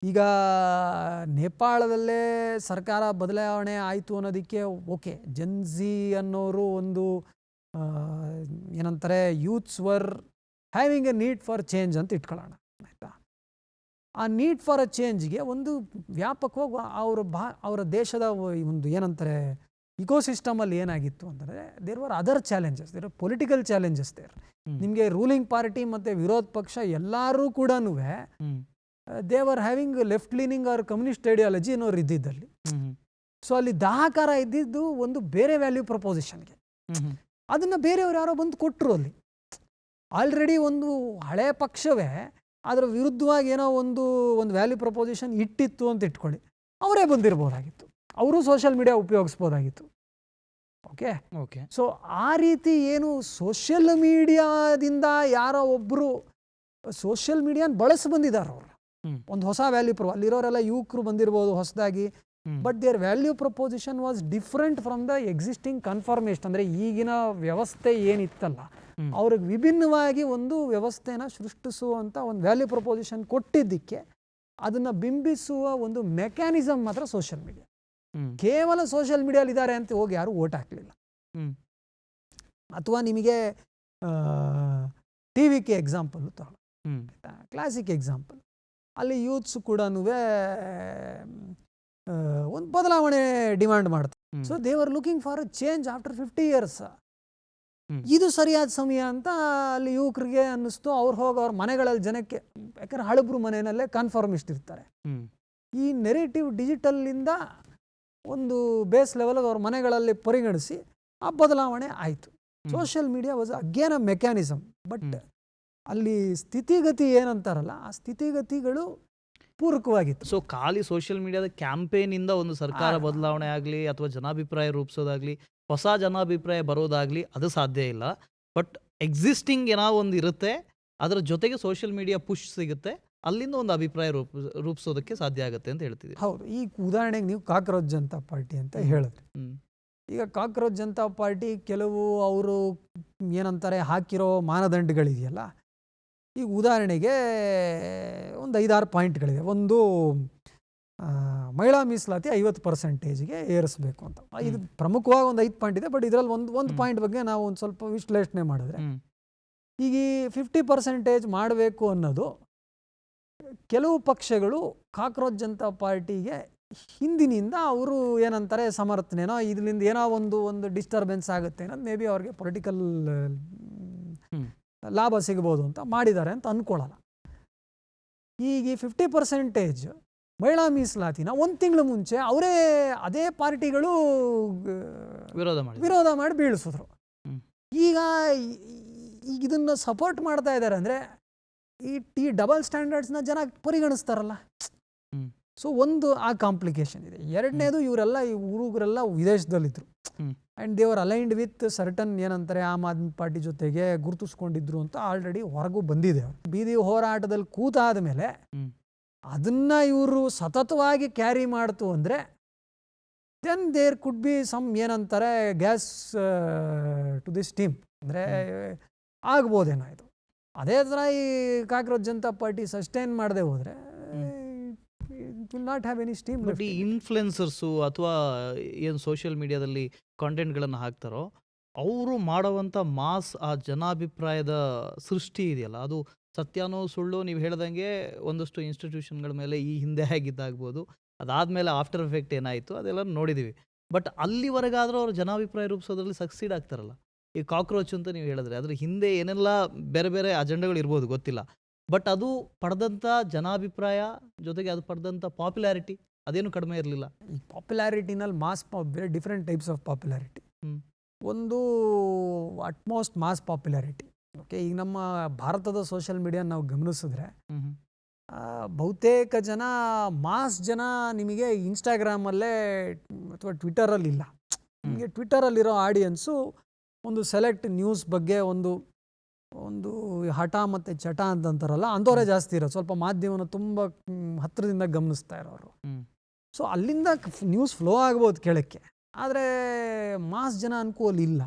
ಈಗ ನೇಪಾಳದಲ್ಲೇ ಸರ್ಕಾರ ಬದಲಾವಣೆ ಆಯಿತು ಅನ್ನೋದಕ್ಕೆ ಓಕೆ, ಜನ್ಜಿ ಅನ್ನೋರು ಒಂದು ಏನಂತಾರೆ, youths var having A need for change ಅಂತ ಇಟ್ಕೊಳ್ಳೋಣ, ಆಯಿತಾ. ಆ ನೀಡ್ ಫಾರ್ ಅ ಚೇಂಜ್ಗೆ ಒಂದು ವ್ಯಾಪಕವಾಗಿ ಅವರ ದೇಶದ ಒಂದು ಏನಂತಾರೆ ಇಕೋಸಿಸ್ಟಮಲ್ಲಿ ಏನಾಗಿತ್ತು ಅಂತಂದರೆ, there were other challenges, there political challenges there. ನಿಮಗೆ ರೂಲಿಂಗ್ ಪಾರ್ಟಿ ಮತ್ತು ವಿರೋಧ ಪಕ್ಷ ಎಲ್ಲರೂ ಕೂಡ they were having left leaning or communist ideology ಅನ್ನೋರು ಇದ್ದಿದ್ದಲ್ಲಿ. ಸೊ ಅಲ್ಲಿ ದಾಹಕಾರ ಇದ್ದಿದ್ದು ಒಂದು ಬೇರೆ ವ್ಯಾಲ್ಯೂ ಪ್ರಪೋಸಿಷನ್ಗೆ. ಅದನ್ನು ಬೇರೆಯವ್ರು ಯಾರೋ ಬಂದು ಕೊಟ್ಟರು. ಅಲ್ಲಿ ಆಲ್ರೆಡಿ ಒಂದು ಹಳೆ ಪಕ್ಷವೇ ಅದರ ವಿರುದ್ಧವಾಗಿ ಏನೋ ಒಂದು ವ್ಯಾಲ್ಯೂ ಪ್ರಪೋಸಿಷನ್ ಇಟ್ಟಿತ್ತು ಅಂತ ಇಟ್ಕೊಳ್ಳಿ, ಅವರೇ ಬಂದಿರ್ಬೋದಾಗಿತ್ತು, ಅವರು ಸೋಷಿಯಲ್ ಮೀಡಿಯಾ ಉಪಯೋಗಿಸ್ಬೋದಾಗಿತ್ತು. Okay okay. ಸೊ ಆ ರೀತಿ ಏನು ಸೋಷಿಯಲ್ ಮೀಡಿಯಾದಿಂದ ಯಾರೋ ಒಬ್ಬರು ಸೋಷಿಯಲ್ ಮೀಡಿಯಾನ ಬಳಸಿ ಬಂದಿದ್ದಾರೆ ಅವರು. ಒಂದು ಹೊಸ ವ್ಯಾಲ್ಯೂ ಅಲ್ಲಿರೋರೆಲ್ಲ ಯುವಕರು ಬಂದಿರ್ಬೋದು ಹೊಸದಾಗಿ, but there value proposition was different from the existing confirmation. ಅಂದರೆ ಈಗಿನ ವ್ಯವಸ್ಥೆ ಏನಿತ್ತಲ್ಲ, ಅವ್ರಿಗೆ ವಿಭಿನ್ನವಾಗಿ ಒಂದು ವ್ಯವಸ್ಥೆನ ಸೃಷ್ಟಿಸುವಂಥ ಒಂದು ವ್ಯಾಲ್ಯೂ ಪ್ರಪೋಸಿಷನ್ ಕೊಟ್ಟಿದ್ದಕ್ಕೆ ಅದನ್ನು ಬಿಂಬಿಸುವ ಒಂದು ಮೆಕ್ಯಾನಿಸಮ್ ಮಾತ್ರ ಸೋಷಿಯಲ್ ಮೀಡಿಯಾ. ಕೇವಲ ಸೋಷಿಯಲ್ ಮೀಡಿಯಾಲಿ ಇದ್ದಾರೆ ಅಂತ ಹೋಗಿ ಯಾರು ಓಟ್ ಹಾಕಲಿಲ್ಲ. ಅಥವಾ ನಿಮಗೆ TV-ಗೆ ಎಕ್ಸಾಂಪಲ್ ತಗೊಳ್ಳಿ, ಕ್ಲಾಸಿಕ್ ಎಕ್ಸಾಂಪಲ್. ಅಲ್ಲಿ ಯೂತ್ಸ್ ಕೂಡ ಒಂದು ಬದಲಾವಣೆ ಡಿಮ್ಯಾಂಡ್ ಮಾಡ್ತಾರೆ. So they are looking for a change after 50 years. ಇದು ಸರಿಯಾದ ಸಮಯ ಅಂತ ಅಲ್ಲಿ ಯುವಕರಿಗೆ ಅನ್ನಿಸ್ತು. ಅವ್ರು ಹೋಗಿ ಅವ್ರ ಮನೆಗಳಲ್ಲಿ ಜನಕ್ಕೆ, ಯಾಕಂದ್ರೆ ಹಳಬ್ರು ಮನೆಯಲ್ಲೇ ಕನ್ಫರ್ಮಿಸ್ಟ್ ಇರ್ತಾರೆ. ಈ ನೆರೇಟಿವ್ ಡಿಜಿಟಲ್ಲಿಂದ ಒಂದು ಬೇಸ್ ಲೆವೆಲ್ಗೆ ಅವ್ರ ಮನೆಗಳಲ್ಲಿ ಪರಿಗಣಿಸಿ ಆ ಬದಲಾವಣೆ ಆಯಿತು. Social media was again a mechanism. But ಅಲ್ಲಿ ಸ್ಥಿತಿಗತಿ ಏನಂತಾರಲ್ಲ, ಆ ಸ್ಥಿತಿಗತಿಗಳು ಪೂರಕವಾಗಿತ್ತು. ಸೊ ಖಾಲಿ ಸೋಷಿಯಲ್ ಮೀಡಿಯಾದ ಕ್ಯಾಂಪೇನಿಂದ ಒಂದು ಸರ್ಕಾರ ಬದಲಾವಣೆ ಆಗಲಿ ಅಥವಾ ಜನಾಭಿಪ್ರಾಯ ರೂಪಿಸೋದಾಗ್ಲಿ, ಹೊಸ ಜನಾಭಿಪ್ರಾಯ ಬರೋದಾಗ್ಲಿ, ಅದು ಸಾಧ್ಯ ಇಲ್ಲ. ಬಟ್ ಎಕ್ಸಿಸ್ಟಿಂಗ್ ಏನೋ ಒಂದು ಇರುತ್ತೆ, ಅದರ ಜೊತೆಗೆ ಸೋಷಿಯಲ್ ಮೀಡಿಯಾ ಪುಷ್ ಸಿಗುತ್ತೆ, ಅಲ್ಲಿಂದ ಒಂದು ಅಭಿಪ್ರಾಯ ರೂಪಿಸೋದಕ್ಕೆ ಸಾಧ್ಯ ಆಗುತ್ತೆ ಅಂತ ಹೇಳ್ತಿದ್ದೀವಿ. ಹೌದು. ಈ ಉದಾಹರಣೆಗೆ ನೀವು ಕಾಕ್ರೋಚ್ ಜನತಾ ಪಾರ್ಟಿ ಅಂತ ಹೇಳಿದ್ರಿ. ಈಗ ಕಾಕ್ರೋಚ್ ಜನತಾ ಪಾರ್ಟಿ ಕೆಲವು ಅವರು ಏನಂತಾರೆ ಹಾಕಿರೋ ಮಾನದಂಡಗಳಿದೆಯಲ್ಲ, ಈಗ ಉದಾಹರಣೆಗೆ ಒಂದು 5-6 ಪಾಯಿಂಟ್ಗಳಿದೆ. ಒಂದು ಮಹಿಳಾ ಮೀಸಲಾತಿ 50%ಗೆ ಏರಿಸಬೇಕು ಅಂತ. ಇದು ಪ್ರಮುಖವಾಗಿ ಒಂದು 5 ಪಾಯಿಂಟ್ ಇದೆ. ಬಟ್ ಇದರಲ್ಲಿ ಒಂದು ಪಾಯಿಂಟ್ ಬಗ್ಗೆ ನಾವು ಒಂದು ಸ್ವಲ್ಪ ವಿಶ್ಲೇಷಣೆ ಮಾಡಿದ್ರೆ, ಈಗ 50% ಮಾಡಬೇಕು ಅನ್ನೋದು ಕೆಲವು ಪಕ್ಷಗಳು ಕಾಕ್ರೋಚ್ ಜನತಾ ಪಾರ್ಟಿಗೆ ಹಿಂದಿನಿಂದ ಅವರು ಏನಂತಾರೆ ಸಮರ್ಥನೆನೋ, ಇದರಿಂದ ಏನೋ ಒಂದು ಡಿಸ್ಟರ್ಬೆನ್ಸ್ ಆಗುತ್ತೆ ಅನ್ನೋದು ಮೇ ಬಿ ಅವ್ರಿಗೆ ಪೊಲಿಟಿಕಲ್ ಲಾಭ ಸಿಗ್ಬೋದು ಅಂತ ಮಾಡಿದ್ದಾರೆ ಅಂತ ಅಂದ್ಕೊಳ್ಳಲ್ಲ. ಈಗ 50% ಮಹಿಳಾ ಮೀಸಲಾತಿನ 1 ತಿಂಗಳು ಮುಂಚೆ ಅವರೇ ಅದೇ ಪಾರ್ಟಿಗಳು ವಿರೋಧ ಮಾಡಿ ಬೀಳಿಸಿದ್ರು. ಈಗ ಇದನ್ನು ಸಪೋರ್ಟ್ ಮಾಡ್ತಾ ಇದ್ದಾರೆ ಅಂದರೆ ಈ ಡಬಲ್ ಸ್ಟ್ಯಾಂಡರ್ಡ್ಸ್ನ ಜನ ಪರಿಗಣಿಸ್ತಾರಲ್ಲ. ಸೊ ಒಂದು ಆ ಕಾಂಪ್ಲಿಕೇಶನ್ ಇದೆ. ಎರಡನೇದು, ಇವರೆಲ್ಲ ಈ ಹುಡುಗರೆಲ್ಲ ವಿದೇಶದಲ್ಲಿದ್ದರು ಆ್ಯಂಡ್ ದೇವರ್ ಅಲೈನ್ಡ್ ವಿತ್ ಸರ್ಟನ್ ಏನಂತಾರೆ ಆಮ್ ಆದ್ಮಿ ಪಾರ್ಟಿ ಜೊತೆಗೆ ಗುರುತಿಸ್ಕೊಂಡಿದ್ರು ಅಂತ ಆಲ್ರೆಡಿ ಹೊರಗೂ ಬಂದಿದೆ. ಬೀದಿ ಹೋರಾಟದಲ್ಲಿ ಕೂತಾದ ಮೇಲೆ ಅದನ್ನ ಇವರು ಸತತವಾಗಿ ಕ್ಯಾರಿ ಮಾಡ್ತು ಅಂದರೆ then there could be some ಏನಂತಾರೆ ಗ್ಯಾಸ್ ಟು ದಿಸ್ ಟೀಮ್, ಅಂದರೆ ಆಗ್ಬೋದೇನೋ ಇದು. ಅದೇ ಥರ ಈ ಕಾಕ್ರೋಚ್ ಜನತಾ ಪಾರ್ಟಿ ಸಸ್ಟೈನ್ ಮಾಡದೆ ಹೋದರೆ will not have any steam. But ಈ ಇನ್ಫ್ಲುಯೆನ್ಸರ್ಸು ಅಥವಾ ಏನು ಸೋಷಿಯಲ್ ಮೀಡಿಯಾದಲ್ಲಿ ಕಾಂಟೆಂಟ್ಗಳನ್ನು ಹಾಕ್ತಾರೋ ಅವರು ಮಾಡೋವಂಥ ಮಾಸ್ ಆ ಜನಾಭಿಪ್ರಾಯದ ಸೃಷ್ಟಿ ಇದೆಯಲ್ಲ, ಅದು ಸತ್ಯನೋ ಸುಳ್ಳು ನೀವು ಹೇಳ್ದಂಗೆ ಒಂದಷ್ಟು ಇನ್ಸ್ಟಿಟ್ಯೂಷನ್ಗಳ ಮೇಲೆ ಈ ಹಿಂದೆ ಆಗಿದ್ದಾಗ್ಬೋದು, ಅದಾದಮೇಲೆ ಆಫ್ಟರ್ ಎಫೆಕ್ಟ್ ಏನಾಯಿತು ಅದೆಲ್ಲ ನೋಡಿದ್ದೀವಿ. ಬಟ್ ಅಲ್ಲಿವರೆಗಾದರೂ ಅವರು ಜನಾಭಿಪ್ರಾಯ ರೂಪಿಸೋದ್ರಲ್ಲಿ ಸಕ್ಸೀಡ್ ಆಗ್ತಾರಲ್ಲ. ಈ ಕಾಕ್ರೋಚ್ ಅಂತ ನೀವು ಹೇಳಿದ್ರೆ ಅದ್ರ ಹಿಂದೆ ಏನೆಲ್ಲ ಬೇರೆ ಬೇರೆ ಅಜೆಂಡಗಳು ಇರ್ಬೋದು ಗೊತ್ತಿಲ್ಲ, ಬಟ್ ಅದು ಪಡೆದಂಥ ಜನಾಭಿಪ್ರಾಯ ಜೊತೆಗೆ ಅದು ಪಡೆದಂಥ ಪಾಪ್ಯುಲಾರಿಟಿ ಅದೇನು ಕಡಿಮೆ ಇರಲಿಲ್ಲ. ಈ ಪಾಪ್ಯುಲಾರಿಟಿನಲ್ಲಿ ಬೇರೆ ಡಿಫ್ರೆಂಟ್ ಟೈಪ್ಸ್ ಆಫ್ ಪಾಪ್ಯುಲಾರಿಟಿ. ಒಂದು ಅಟ್ಮೋಸ್ಟ್ ಮಾಸ್ ಪಾಪ್ಯುಲಾರಿಟಿ. ಓಕೆ, ಈಗ ನಮ್ಮ ಭಾರತದ ಸೋಷಿಯಲ್ ಮೀಡಿಯಾ ನಾವು ಗಮನಿಸಿದ್ರೆ ಬಹುತೇಕ ಜನ ಮಾಸ್ ಜನ ನಿಮಗೆ ಇನ್ಸ್ಟಾಗ್ರಾಮಲ್ಲೇ ಅಥವಾ ಟ್ವಿಟರಲ್ಲಿ ಇಲ್ಲ. ನಿಮಗೆ ಟ್ವಿಟರಲ್ಲಿರೋ ಆಡಿಯನ್ಸು ಒಂದು ಸೆಲೆಕ್ಟ್ ನ್ಯೂಸ್ ಬಗ್ಗೆ ಒಂದು ಹಠ ಮತ್ತು ಚಟ ಅಂತಂತಾರಲ್ಲ, ಅಂಥವರೇ ಜಾಸ್ತಿ ಇರೋದು. ಸ್ವಲ್ಪ ಮಾಧ್ಯಮನ ತುಂಬ ಹತ್ತಿರದಿಂದ ಗಮನಿಸ್ತಾ ಇರೋರು. ಸೊ ಅಲ್ಲಿಂದ ನ್ಯೂಸ್ ಫ್ಲೋ ಆಗ್ಬೋದು ಕೆಳಕ್ಕೆ, ಆದರೆ ಮಾಸ್ ಜನ ಅನುಕೂಲ ಇಲ್ಲ.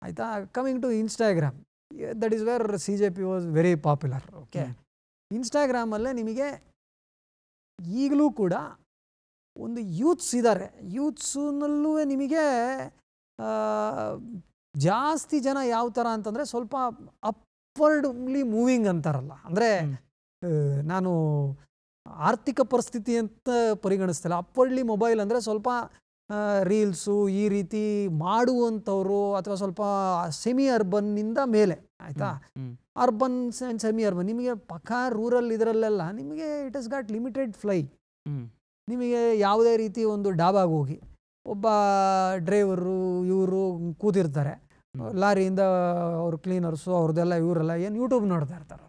ಆಯಿತಾ. Coming to Instagram, that is where CJP was very popular. Okay, ಇನ್ಸ್ಟಾಗ್ರಾಮಲ್ಲೇ ನಿಮಗೆ ಈಗಲೂ ಕೂಡ ಒಂದು ಯೂತ್ಸ್ ಇದ್ದಾರೆ. ಯೂತ್ಸ್ನಲ್ಲೂ ನಿಮಗೆ ಜಾಸ್ತಿ ಜನ ಯಾವ ಥರ ಅಂತಂದರೆ ಸ್ವಲ್ಪ ಅಪ್ವರ್ಡ್ಲಿ ಮೂವಿಂಗ್ ಅಂತಾರಲ್ಲ, ಅಂದರೆ ನಾನು ಆರ್ಥಿಕ ಪರಿಸ್ಥಿತಿ ಅಂತ ಪರಿಗಣಿಸ್ತಿಲ್ಲ. ಅಪ್ವರ್ಡ್ಲಿ ಮೊಬೈಲ್ ಅಂದರೆ ಸ್ವಲ್ಪ ರೀಲ್ಸು ಈ ರೀತಿ ಮಾಡುವಂಥವ್ರು, ಅಥವಾ ಸ್ವಲ್ಪ ಸೆಮಿ ಅರ್ಬನ್ನಿಂದ ಮೇಲೆ, ಆಯಿತಾ. ಅರ್ಬನ್ ಆ್ಯಂಡ್ ಸೆಮಿ ಅರ್ಬನ್, ನಿಮಗೆ ಪಕ್ಕ ರೂರಲ್ ಇದರಲ್ಲೆಲ್ಲ ನಿಮಗೆ it has got limited fly. ನಿಮಗೆ ಯಾವುದೇ ರೀತಿ ಒಂದು ಡಾಬಾಗೆ ಹೋಗಿ ಒಬ್ಬ ಡ್ರೈವರು ಇವರು ಕೂತಿರ್ತಾರೆ, ಲಾರಿಯಿಂದ ಅವರು ಕ್ಲೀನರ್ಸು ಅವ್ರದ್ದೆಲ್ಲ ಇವರೆಲ್ಲ ಏನು ಯೂಟ್ಯೂಬ್ ನೋಡ್ತಾ ಇರ್ತಾರೆ.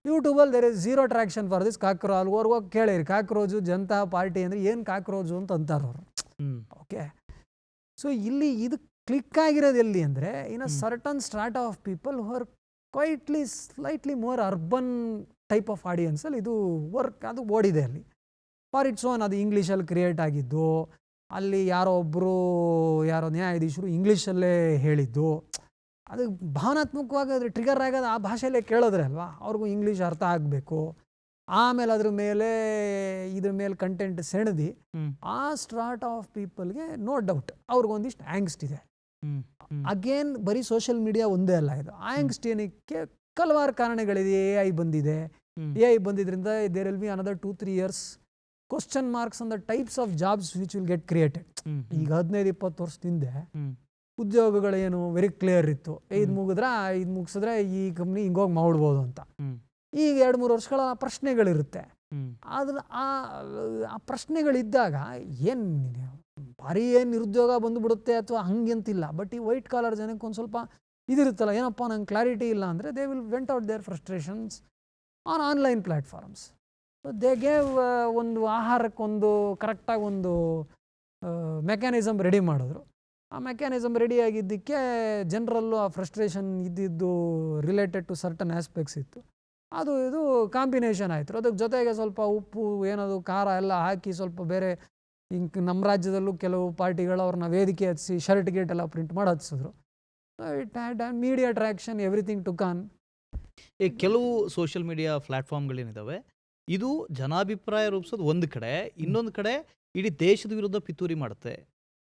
ಯೂಟ್ಯೂಬಲ್ಲಿ there is zero traction for this cockroach. ಹೋಗಿ ಕೇಳಿರಿ, ಕಾಕ್ರೋಚು ಜನತಾ ಪಾರ್ಟಿ ಅಂದರೆ ಏನು ಕಾಕ್ರೋಚು ಅಂತ ಅಂತಾರೆ ಅವರು. ಓಕೆ, ಸೊ ಇಲ್ಲಿ ಇದು ಕ್ಲಿಕ್ ಆಗಿರೋದು ಎಲ್ಲಿ ಅಂದರೆ in a certain strata of people who are slightly more urban type of ಆಡಿಯನ್ಸಲ್ಲಿ ಇದು ವರ್ಕ್ ಅದು ಓಡಿದೆ ಅಲ್ಲಿ. ಫಾರ್ ಇಟ್ಸ್ ಓನ್, ಅದು ಇಂಗ್ಲೀಷಲ್ಲಿ ಕ್ರಿಯೇಟ್ ಆಗಿದ್ದು, ಅಲ್ಲಿ ಯಾರೋ ನ್ಯಾಯಾಧೀಶರು ಇಂಗ್ಲೀಷಲ್ಲೇ ಹೇಳಿದ್ದು, ಅದು ಭಾವನಾತ್ಮಕವಾಗಿ ಅದ್ರ ಟ್ರಿಗರ್ ಆಗೋದು ಆ ಭಾಷೆಯಲ್ಲೇ ಕೇಳಿದ್ರೆ ಅಲ್ವಾ, ಅವ್ರಿಗೂ ಇಂಗ್ಲೀಷ್ ಅರ್ಥ ಆಗಬೇಕು. ಆಮೇಲೆ ಇದ್ರ ಮೇಲೆ ಕಂಟೆಂಟ್ ಸೆಣದಿ ಆ ಸ್ಟ್ರಾಟ್ ಆಫ್ ಪೀಪಲ್ಗೆ ನೋ ಡೌಟ್ ಅವ್ರಿಗೊಂದಿಷ್ಟು ಆ್ಯಂಗ್ಸ್ಟ್ ಇದೆ. ಅಗೇನ್ ಬರೀ ಸೋಷಿಯಲ್ ಮೀಡಿಯಾ ಒಂದೇ ಅಲ್ಲ, ಇದು ಆ್ಯಂಗ್ಸ್ಟ್ ಏನಕ್ಕೆ ಹಲವಾರು ಕಾರಣಗಳಿದೆ. AI ಬಂದಿದೆ, AI ಬಂದಿದ್ರಿಂದ there will be another 2-3 years question marks on the types of jobs which will get created. ಈಗ 15-20 ವರ್ಷದಿಂದ ಉದ್ಯೋಗಗಳೇನು ವೆರಿ ಕ್ಲಿಯರ್ ಇತ್ತು, ಇದು ಮುಗಿಸಿದ್ರೆ ಈ ಕಂಪ್ನಿ ಹಿಂಗೋಗಿ ಮಾಡ್ಬೋದು ಅಂತ. ಈಗ 2-3 ವರ್ಷಗಳ ಪ್ರಶ್ನೆಗಳಿರುತ್ತೆ. ಆದ್ರೆ ಆ ಪ್ರಶ್ನೆಗಳಿದ್ದಾಗ ಏನು ಭಾರಿ ಏನು ನಿರುದ್ಯೋಗ ಬಂದುಬಿಡುತ್ತೆ ಅಥವಾ ಹಂಗಂತಿಲ್ಲ. ಬಟ್ ಈ ವೈಟ್ ಕಾಲರ್ ಜನಕ್ಕೆ ಒಂದು ಸ್ವಲ್ಪ ಇದಿರುತ್ತಲ್ಲ, ಏನಪ್ಪ ನಂಗೆ ಕ್ಲಾರಿಟಿ ಇಲ್ಲ ಅಂದರೆ they will vent out their frustrations on online platforms. They gave ಒಂದು ಆಹಾರಕ್ಕೊಂದು ಕರೆಕ್ಟಾಗಿ ಒಂದು ಮೆಕ್ಯಾನಿಸಮ್ ರೆಡಿ ಮಾಡಿದ್ರು. ಆ ಮೆಕ್ಯಾನಿಸಮ್ ರೆಡಿ ಆಗಿದ್ದಕ್ಕೆ ಜನರಲ್ಲೂ ಆ ಫ್ರಸ್ಟ್ರೇಷನ್ ಇದ್ದಿದ್ದು ರಿಲೇಟೆಡ್ ಟು ಸರ್ಟನ್ ಆಸ್ಪೆಕ್ಟ್ಸ್ ಇತ್ತು. ಅದು ಇದು ಕಾಂಬಿನೇಷನ್ ಆಯಿತು. ಅದಕ್ಕೆ ಜೊತೆಗೆ ಸ್ವಲ್ಪ ಉಪ್ಪು ಏನದು ಖಾರ ಎಲ್ಲ ಹಾಕಿ ಸ್ವಲ್ಪ ಬೇರೆ ಹಿಂಗೆ ನಮ್ಮ ರಾಜ್ಯದಲ್ಲೂ ಕೆಲವು ಪಾರ್ಟಿಗಳು ಅವ್ರನ್ನ ವೇದಿಕೆ ಹಚ್ಚಿಸಿ ಶರ್ಟ್ ಗೇಟ್ ಎಲ್ಲ ಪ್ರಿಂಟ್ ಮಾಡಿ ಹಚ್ಚಿದ್ರು. It had media attraction, everything to con. ಈ ಕೆಲವು ಸೋಷಿಯಲ್ ಮೀಡಿಯಾ ಪ್ಲ್ಯಾಟ್ಫಾರ್ಮ್ಗಳೇನಿದ್ದಾವೆ, ಇದು ಜನಾಭಿಪ್ರಾಯ ರೂಪಿಸೋದು ಒಂದು ಕಡೆ, ಇನ್ನೊಂದು ಕಡೆ ಇಡೀ ದೇಶದ ವಿರುದ್ಧ ಪಿತೂರಿ ಮಾಡುತ್ತೆ.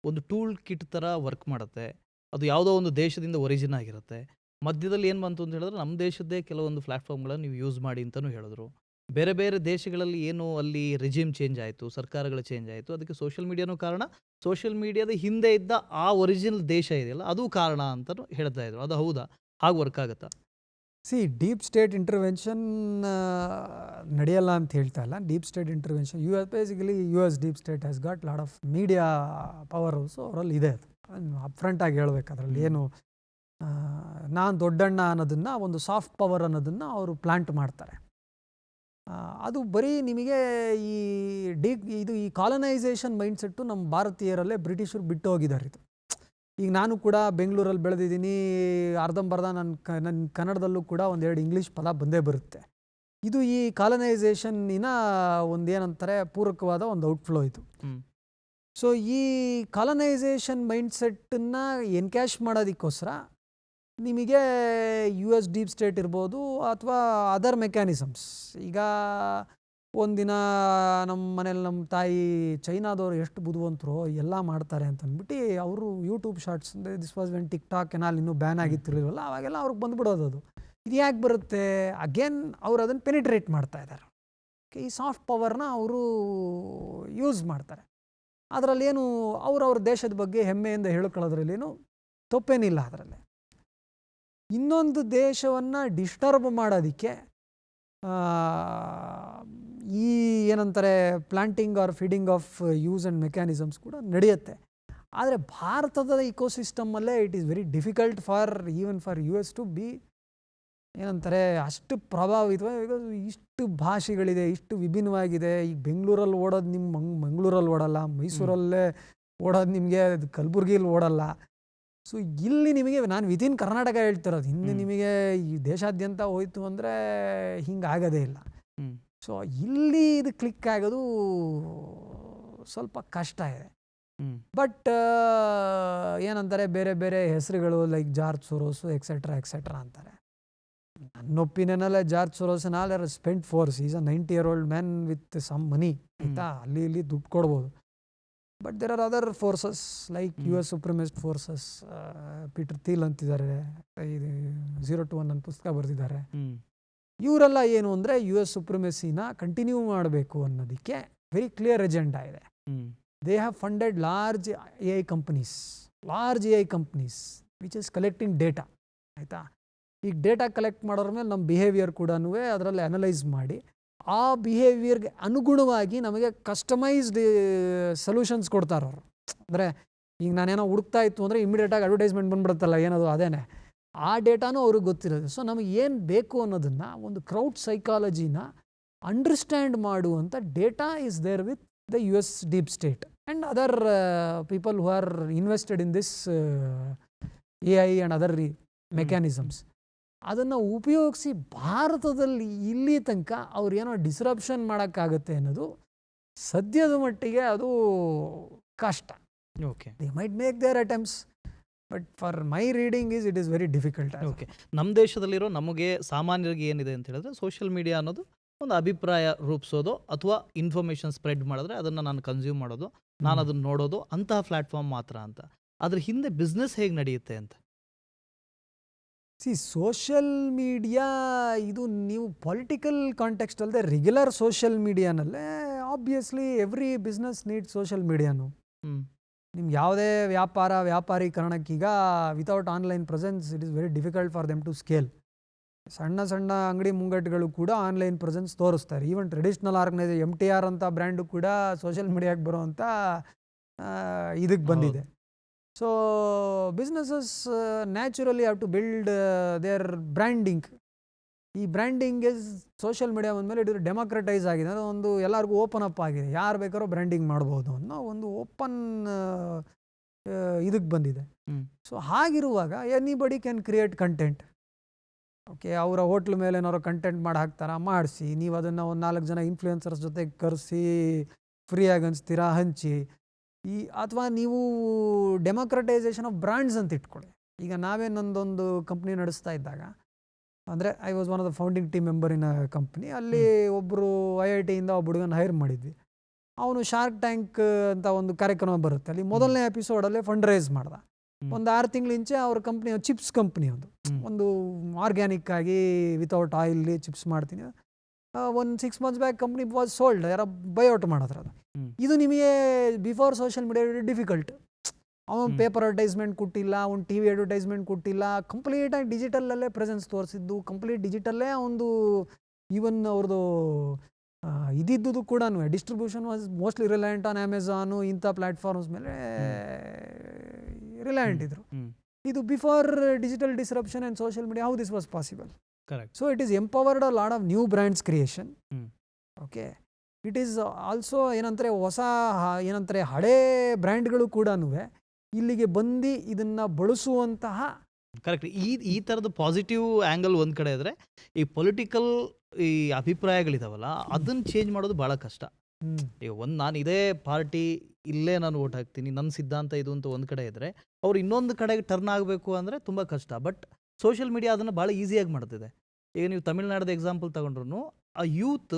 ಒಂದು ಟೂಲ್ ಕಿಟ್ ಥರ ವರ್ಕ್ ಮಾಡುತ್ತೆ. ಅದು ಯಾವುದೋ ಒಂದು ದೇಶದಿಂದ ಒರಿಜಿನ್ ಆಗಿರುತ್ತೆ. ಮಧ್ಯದಲ್ಲಿ ಏನು ಬಂತು ಅಂತ ಹೇಳಿದ್ರೆ ನಮ್ಮ ದೇಶದ್ದೇ ಕೆಲವೊಂದು ಪ್ಲ್ಯಾಟ್ಫಾರ್ಮ್ಗಳನ್ನು ನೀವು ಯೂಸ್ ಮಾಡಿ ಅಂತಲೂ ಹೇಳಿದ್ರು. ಬೇರೆ ಬೇರೆ ದೇಶಗಳಲ್ಲಿ ಏನು ಅಲ್ಲಿ ರೆಜಿಮ್ ಚೇಂಜ್ ಆಯಿತು, ಸರ್ಕಾರಗಳು ಚೇಂಜ್ ಆಯಿತು, ಅದಕ್ಕೆ ಸೋಷಿಯಲ್ ಮೀಡಿಯಾನೂ ಕಾರಣ. ಸೋಷಿಯಲ್ ಮೀಡಿಯಾದ ಹಿಂದೆ ಇದ್ದ ಆ ಒರಿಜಿನಲ್ ದೇಶ ಇದೆಯಲ್ಲ ಅದು ಕಾರಣ ಅಂತಲೂ ಹೇಳ್ತಾ ಇದ್ರು. ಅದು ಹೌದಾ? ಹಾಗೆ ವರ್ಕ್ ಆಗುತ್ತಾ? ಡೀಪ್ ಸ್ಟೇಟ್ ಇಂಟರ್ವೆನ್ಷನ್ ನಡೆಯಲ್ಲ ಅಂತ ಹೇಳ್ತಾ ಇಲ್ಲ. Deep state intervention basically US deep state has got lot of media power house ಅವರಲ್ಲಿ ಇದೆ. ಅದು ಅಪ್ಫ್ರಂಟಾಗಿ ಹೇಳ್ಬೇಕು. ಅದರಲ್ಲಿ ಏನು ನಾನು ದೊಡ್ಡಣ್ಣ ಅನ್ನೋದನ್ನು, ಒಂದು ಸಾಫ್ಟ್ ಪವರ್ ಅನ್ನೋದನ್ನು ಅವರು ಪ್ಲಾಂಟ್ ಮಾಡ್ತಾರೆ. ಅದು ಬರೀ ನಿಮಗೆ ಈ ಕಾಲನೈಸೇಷನ್ ಮೈಂಡ್ಸೆಟ್ಟು ನಮ್ಮ ಭಾರತೀಯರಲ್ಲೇ ಬ್ರಿಟಿಷರು ಬಿಟ್ಟು ಹೋಗಿದ್ದಾರೆ. ಇದು ಈಗ ನಾನು ಕೂಡ ಬೆಂಗಳೂರಲ್ಲಿ ಬೆಳೆದಿದ್ದೀನಿ, ಅರ್ಧಂಬರ್ಧ ನನ್ನ ಕನ್ನಡದಲ್ಲೂ ಕೂಡ 1-2 ಇಂಗ್ಲೀಷ್ ಪದ ಬಂದೇ ಬರುತ್ತೆ. ಇದು ಈ ಕಾಲನೈಸೇಷನ್ನಿನ ಒಂದೇನಂತಾರೆ ಪೂರಕವಾದ ಒಂದು ಔಟ್ಫ್ಲೋ ಇದು. ಸೊ ಈ ಕಾಲನೈಸೇಷನ್ ಮೈಂಡ್ಸೆಟ್ಟನ್ನು ಎನ್ಕ್ಯಾಶ್ ಮಾಡೋದಕ್ಕೋಸ್ಕರ ನಿಮಗೆ US ಡೀಪ್ ಸ್ಟೇಟ್ ಇರ್ಬೋದು ಅಥವಾ ಅದರ್ ಮೆಕ್ಯಾನಿಸಮ್ಸ್. ಈಗ ಒಂದಿನ ನಮ್ಮ ಮನೇಲಿ ನಮ್ಮ ತಾಯಿ ಚೈನಾದವರು ಎಷ್ಟು ಬುದ್ಧಿವಂತರು ಎಲ್ಲ ಮಾಡ್ತಾರೆ ಅಂತ ಅಂದ್ಬಿಟ್ಟು ಅವರು YouTube shorts, this was when TikTok ಏನಾಲ್ ಇನ್ನೂ ಬ್ಯಾನ್ ಆಗಿತ್ತಿರಲಿಲ್ಲ, ಅವಾಗೆಲ್ಲ ಅವ್ರಿಗೆ ಬಂದುಬಿಡೋದು. ಅದು ಇದು ಯಾಕೆ ಬರುತ್ತೆ? ಅಗೇನ್ ಅವರು ಅದನ್ನು ಪೆನಿಟ್ರೇಟ್ ಮಾಡ್ತಾ ಇದ್ದಾರೆ. ಈ ಸಾಫ್ಟ್ ಪವರ್ನ ಅವರು ಯೂಸ್ ಮಾಡ್ತಾರೆ. ಅದರಲ್ಲೇನು ಅವ್ರ ದೇಶದ ಬಗ್ಗೆ ಹೆಮ್ಮೆಯಿಂದ ಹೇಳ್ಕೊಳ್ಳೋದ್ರಲ್ಲೇನು ತಪ್ಪೇನಿಲ್ಲ. ಅದರಲ್ಲೇ ಇನ್ನೊಂದು ದೇಶವನ್ನು ಡಿಸ್ಟರ್ಬ್ ಮಾಡೋದಕ್ಕೆ ಈ ಏನಂತಾರೆ planting or feeding of use and mechanisms ಕೂಡ ನಡೆಯುತ್ತೆ. ಆದರೆ ಭಾರತದ ಇಕೋಸಿಸ್ಟಮಲ್ಲೇ it is very difficult even for US to be ಏನಂತಾರೆ ಅಷ್ಟು ಪ್ರಭಾವಿತವಾಗಿ. ಇಷ್ಟು ಭಾಷೆಗಳಿದೆ, ಇಷ್ಟು ವಿಭಿನ್ನವಾಗಿದೆ. ಈಗ ಬೆಂಗಳೂರಲ್ಲಿ ಓಡೋದು ನಿಮ್ಮ ಮಂಗಳೂರಲ್ಲಿ ಓಡಲ್ಲ, ಮೈಸೂರಲ್ಲೇ ಓಡೋದು ನಿಮಗೆ ಕಲಬುರ್ಗಿಲಿ ಓಡಲ್ಲ. ಸೊ ಇಲ್ಲಿ ನಿಮಗೆ ನಾನು ವಿತಿನ್ ಕರ್ನಾಟಕ ಹೇಳ್ತಿರೋದು, ಹಿಂದೆ ನಿಮಗೆ ಈ ದೇಶಾದ್ಯಂತ ಹೋಯ್ತು ಅಂದರೆ ಹಿಂಗಾಗೋದೇ ಇಲ್ಲ. ಸೊ ಇಲ್ಲಿ ಇದು ಕ್ಲಿಕ್ ಆಗೋದು ಸ್ವಲ್ಪ ಕಷ್ಟ ಇದೆ. ಬಟ್ ಏನಂತಾರೆ ಬೇರೆ ಬೇರೆ ಹೆಸರುಗಳು ಲೈಕ್ ಜಾರ್ಜ್ ಸೊರೋಸು ಎಕ್ಸೆಟ್ರಾ ಅಂತಾರೆ. ನನ್ನ ಒಪಿನಿಯನಲ್ಲೇ George Soros spent force is a 90-year-old man with some money, ಆಯಿತಾ, ಅಲ್ಲಿ ಇಲ್ಲಿ ದುಡ್ಡು ಕೊಡ್ಬೋದು. But there are other forces like US supremacist forces. Peter Thiel ಅಂತಿದ್ದಾರೆ, ಇದು 0 to 1 ನನ್ನ ಪುಸ್ತಕ ಬರೆದಿದ್ದಾರೆ. ಇವರೆಲ್ಲ ಏನು ಅಂದರೆ US ಸುಪ್ರಿಮೆಸಿನ ಕಂಟಿನ್ಯೂ ಮಾಡಬೇಕು ಅನ್ನೋದಕ್ಕೆ ವೆರಿ ಕ್ಲಿಯರ್ ಎಜೆಂಡಾ ಇದೆ. They have funded large AI companies which is collecting data, ಆಯಿತಾ. ಈಗ ಡೇಟಾ ಕಲೆಕ್ಟ್ ಮಾಡೋರ ಮೇಲೆ ನಮ್ಮ ಬಿಹೇವಿಯರ್ ಕೂಡ ಅದರಲ್ಲಿ ಅನಲೈಸ್ ಮಾಡಿ ಆ ಬಿಹೇವಿಯರ್ಗೆ ಅನುಗುಣವಾಗಿ ನಮಗೆ ಕಸ್ಟಮೈಸ್ಡ್ ಸೊಲ್ಯೂಷನ್ಸ್ ಕೊಡ್ತಾರೆ ಅವರು. ಅಂದರೆ ಈಗ ನಾನೇನೋ ಹುಡುಕ್ತಾ ಇತ್ತು ಅಂದರೆ ಇಮಿಡಿಯೇಟಾಗಿ ಅಡ್ವರ್ಟೈಸ್ಮೆಂಟ್ ಬಂದ್ಬಿಡುತ್ತಲ್ಲ, ಏನದು ಅದೇನೆ, ಆ ಡೇಟಾನೂ ಅವ್ರಿಗೆ ಗೊತ್ತಿರೋದು. ಸೊ ನಮಗೆ ಏನು ಬೇಕು ಅನ್ನೋದನ್ನು ಒಂದು ಕ್ರೌಡ್ ಸೈಕಾಲಜಿನ ಅಂಡರ್ಸ್ಟ್ಯಾಂಡ್ ಮಾಡುವಂಥ data is there with the US deep state and other people who are invested in this AI and other mechanisms. ಅದನ್ನು ಉಪಯೋಗಿಸಿ ಭಾರತದಲ್ಲಿ ಇಲ್ಲಿ ತನಕ ಅವ್ರು ಏನೋ ಡಿಸ್ರಪ್ಷನ್ ಮಾಡೋಕ್ಕಾಗತ್ತೆ ಅನ್ನೋದು ಸದ್ಯದ ಮಟ್ಟಿಗೆ ಅದು ಕಷ್ಟ. Okay, they might make their attempts, but for my reading it is very difficult. Okay, ನಮ್ಮ ದೇಶದಲ್ಲಿರೋ ನಮಗೆ ಸಾಮಾನ್ಯರಿಗೆ ಏನಿದೆ ಅಂತ ಹೇಳಿದ್ರೆ ಸೋಷಿಯಲ್ ಮೀಡಿಯಾ ಅನ್ನೋದು ಒಂದು ಅಭಿಪ್ರಾಯ ರೂಪಿಸೋದು ಅಥವಾ ಇನ್ಫಾರ್ಮೇಷನ್ ಸ್ಪ್ರೆಡ್ ಮಾಡಿದ್ರೆ ಅದನ್ನು ನಾನು ಕನ್ಸ್ಯೂಮ್ ಮಾಡೋದು, ನಾನು ಅದನ್ನು ನೋಡೋದು, ಅಂತಹ ಪ್ಲ್ಯಾಟ್ಫಾರ್ಮ್ ಮಾತ್ರ ಅಂತ. ಅದ್ರ ಹಿಂದೆ ಬಿಸ್ನೆಸ್ ಹೇಗೆ ನಡೆಯುತ್ತೆ ಅಂತ. ಸೋಷಿಯಲ್ ಮೀಡಿಯಾ ಇದು ನೀವು ಪೊಲಿಟಿಕಲ್ ಕಾಂಟೆಕ್ಸ್ಟ್ ಅಲ್ಲದೆ ರೆಗ್ಯುಲರ್ ಸೋಷಿಯಲ್ ಮೀಡಿಯಾನಲ್ಲೇ obviously every business need social ಮೀಡಿಯಾನು. ನಿಮ್ಗೆ ಯಾವುದೇ ವ್ಯಾಪಾರೀಕರಣಕ್ಕೀಗ without online presence it is very difficult for them to scale. ಸಣ್ಣ ಅಂಗಡಿ ಮುಂಗಟ್ಟುಗಳು ಕೂಡ ಆನ್ಲೈನ್ ಪ್ರೆಸೆನ್ಸ್ ತೋರಿಸ್ತಾರೆ. ಈವನ್ ಟ್ರೆಡಿಷ್ನಲ್ ಆರ್ಗನೈಸೇಷನ್ MTR ಅಂತ ಬ್ರ್ಯಾಂಡು ಕೂಡ ಸೋಷಿಯಲ್ ಮೀಡಿಯಾಗೆ ಬರೋವಂಥ ಇದಕ್ಕೆ ಬಂದಿದೆ. So businesses naturally have to build their branding. ಈ ಬ್ರ್ಯಾಂಡಿಂಗ್ ಇಸ್ ಸೋಷಿಯಲ್ ಮೀಡಿಯಾ ಬಂದಮೇಲೆ ಇದು ಡೆಮೋಕ್ರಟೈಸ್ ಆಗಿದೆ, ಅದು ಒಂದು ಎಲ್ಲರಿಗೂ ಓಪನ್ ಅಪ್ ಆಗಿದೆ, ಯಾರು ಬೇಕಾದ್ರೂ ಬ್ರ್ಯಾಂಡಿಂಗ್ ಮಾಡ್ಬೋದು ಅನ್ನೋ ಒಂದು ಓಪನ್ ಇದಕ್ಕೆ ಬಂದಿದೆ. ಸೊ ಹಾಗಿರುವಾಗ anybody can create content. Okay, ಅವರ ಹೋಟ್ಲ್ ಮೇಲೆ ಏನಾದ್ರು ಕಂಟೆಂಟ್ ಮಾಡಿ ಹಾಕ್ತಾರ, ಮಾಡಿಸಿ, ನೀವು ಅದನ್ನು ಒಂದು 4 ಜನ ಇನ್ಫ್ಲೂಯೆನ್ಸರ್ಸ್ ಜೊತೆಗೆ ಕರೆಸಿ ಫ್ರೀಯಾಗಿ ಅನಿಸ್ತೀರಾ ಹಂಚಿ. ಅಥವಾ ನೀವು ಡೆಮೋಕ್ರಟೈಸೇಷನ್ ಆಫ್ ಬ್ರ್ಯಾಂಡ್ಸ್ ಅಂತ ಇಟ್ಕೊಳ್ಳಿ. ಈಗ ನಾವೇ ನಂದೊಂದು ಕಂಪ್ನಿ ನಡೆಸ್ತಾ ಇದ್ದಾಗ, ಅಂದರೆ I was one of the founding team member in a company. ಅಲ್ಲಿ ಒಬ್ಬರು IITಯಿಂದ ಒಬ್ಬ ಹುಡುಗನ ಹೈರ್ ಮಾಡಿದ್ವಿ. ಅವನು ಶಾರ್ಕ್ ಟ್ಯಾಂಕ್ ಅಂತ ಒಂದು ಕಾರ್ಯಕ್ರಮ ಬರುತ್ತೆ, ಅಲ್ಲಿ ಮೊದಲನೇ ಎಪಿಸೋಡಲ್ಲೇ ಫಂಡ್ ರೈಸ್ ಮಾಡ್ದ. ಒಂದು 6 ತಿಂಗಳಿಂಚೆ ಅವ್ರ ಕಂಪ್ನಿ ಚಿಪ್ಸ್ ಕಂಪ್ನಿ ಒಂದು ಆರ್ಗ್ಯಾನಿಕ್ ಆಗಿ ವಿತೌಟ್ ಆಯಿಲ್ ಚಿಪ್ಸ್ ಮಾಡ್ತೀನಿ. ಒಂದು 6 months back company was sold, ಯಾರೋ ಬೈಔಟ್ ಮಾಡಿದ್ರು ಅದು. ಇದು ನಿಮಗೆ ಬಿಫೋರ್ ಸೋಷಿಯಲ್ ಮೀಡಿಯಾ ಡಿಫಿಕಲ್ಟ್. ಅವನು ಪೇಪರ್ ಅಡ್ವರ್ಟೈಸ್ಮೆಂಟ್ ಕೊಟ್ಟಿಲ್ಲ, ಅವ್ನು TV ಅಡ್ವರ್ಟೈಸ್ಮೆಂಟ್ ಕೊಟ್ಟಿಲ್ಲ, ಕಂಪ್ಲೀಟಾಗಿ ಡಿಜಿಟಲಲ್ಲೇ ಪ್ರೆಸೆನ್ಸ್ ತೋರಿಸಿದ್ದು, ಕಂಪ್ಲೀಟ್ ಡಿಜಿಟಲ್ಲೇ ಒಂದು ಈವನ್ ಅವ್ರದ್ದು ಇದಿದ್ದು ಕೂಡ distribution was mostly ರಿಲಯಂಟ್ on Amazon ಇಂಥ ಪ್ಲ್ಯಾಟ್ಫಾರ್ಮ್ಸ್ ಮೇಲೆ ರಿಲಯಂಟ್ ಇದ್ರು. ಇದು before digital disruption and social media how this was possible. Correct. So it is empowered a lot of new brands creation. Okay, it is also ಏನಂತಾರೆ ಹಳೇ ಬ್ರ್ಯಾಂಡ್ಗಳು ಕೂಡ ಇಲ್ಲಿಗೆ ಬಂದು ಇದನ್ನು ಬಳಸುವಂತಹ. ಕರೆಕ್ಟ್. ಈ ಥರದ ಪಾಸಿಟಿವ್ ಆ್ಯಂಗಲ್ ಒಂದು ಕಡೆ ಇದ್ರೆ, ಈ ಪೊಲಿಟಿಕಲ್ ಈ ಅಭಿಪ್ರಾಯಗಳಿದಾವಲ್ಲ ಅದನ್ನು ಚೇಂಜ್ ಮಾಡೋದು ಭಾಳ ಕಷ್ಟ. ಈಗ ನಾನು ಇದೇ ಪಾರ್ಟಿ ಇಲ್ಲೇ ನಾನು ಓಟ್ ಹಾಕ್ತೀನಿ, ನನ್ನ ಸಿದ್ಧಾಂತ ಇದು ಅಂತ ಒಂದು ಕಡೆ ಇದ್ದರೆ, ಅವ್ರು ಇನ್ನೊಂದು ಕಡೆಗೆ ಟರ್ನ್ ಆಗಬೇಕು ಅಂದರೆ ತುಂಬ ಕಷ್ಟ. ಬಟ್ ಸೋಷಿಯಲ್ ಮೀಡಿಯಾ ಅದನ್ನು ಭಾಳ ಈಸಿಯಾಗಿ ಮಾಡ್ತಿದೆ. ಈಗ ನೀವು ತಮಿಳ್ನಾಡದ ಎಕ್ಸಾಂಪಲ್ ತಗೊಂಡ್ರು, ಆ ಯೂತ್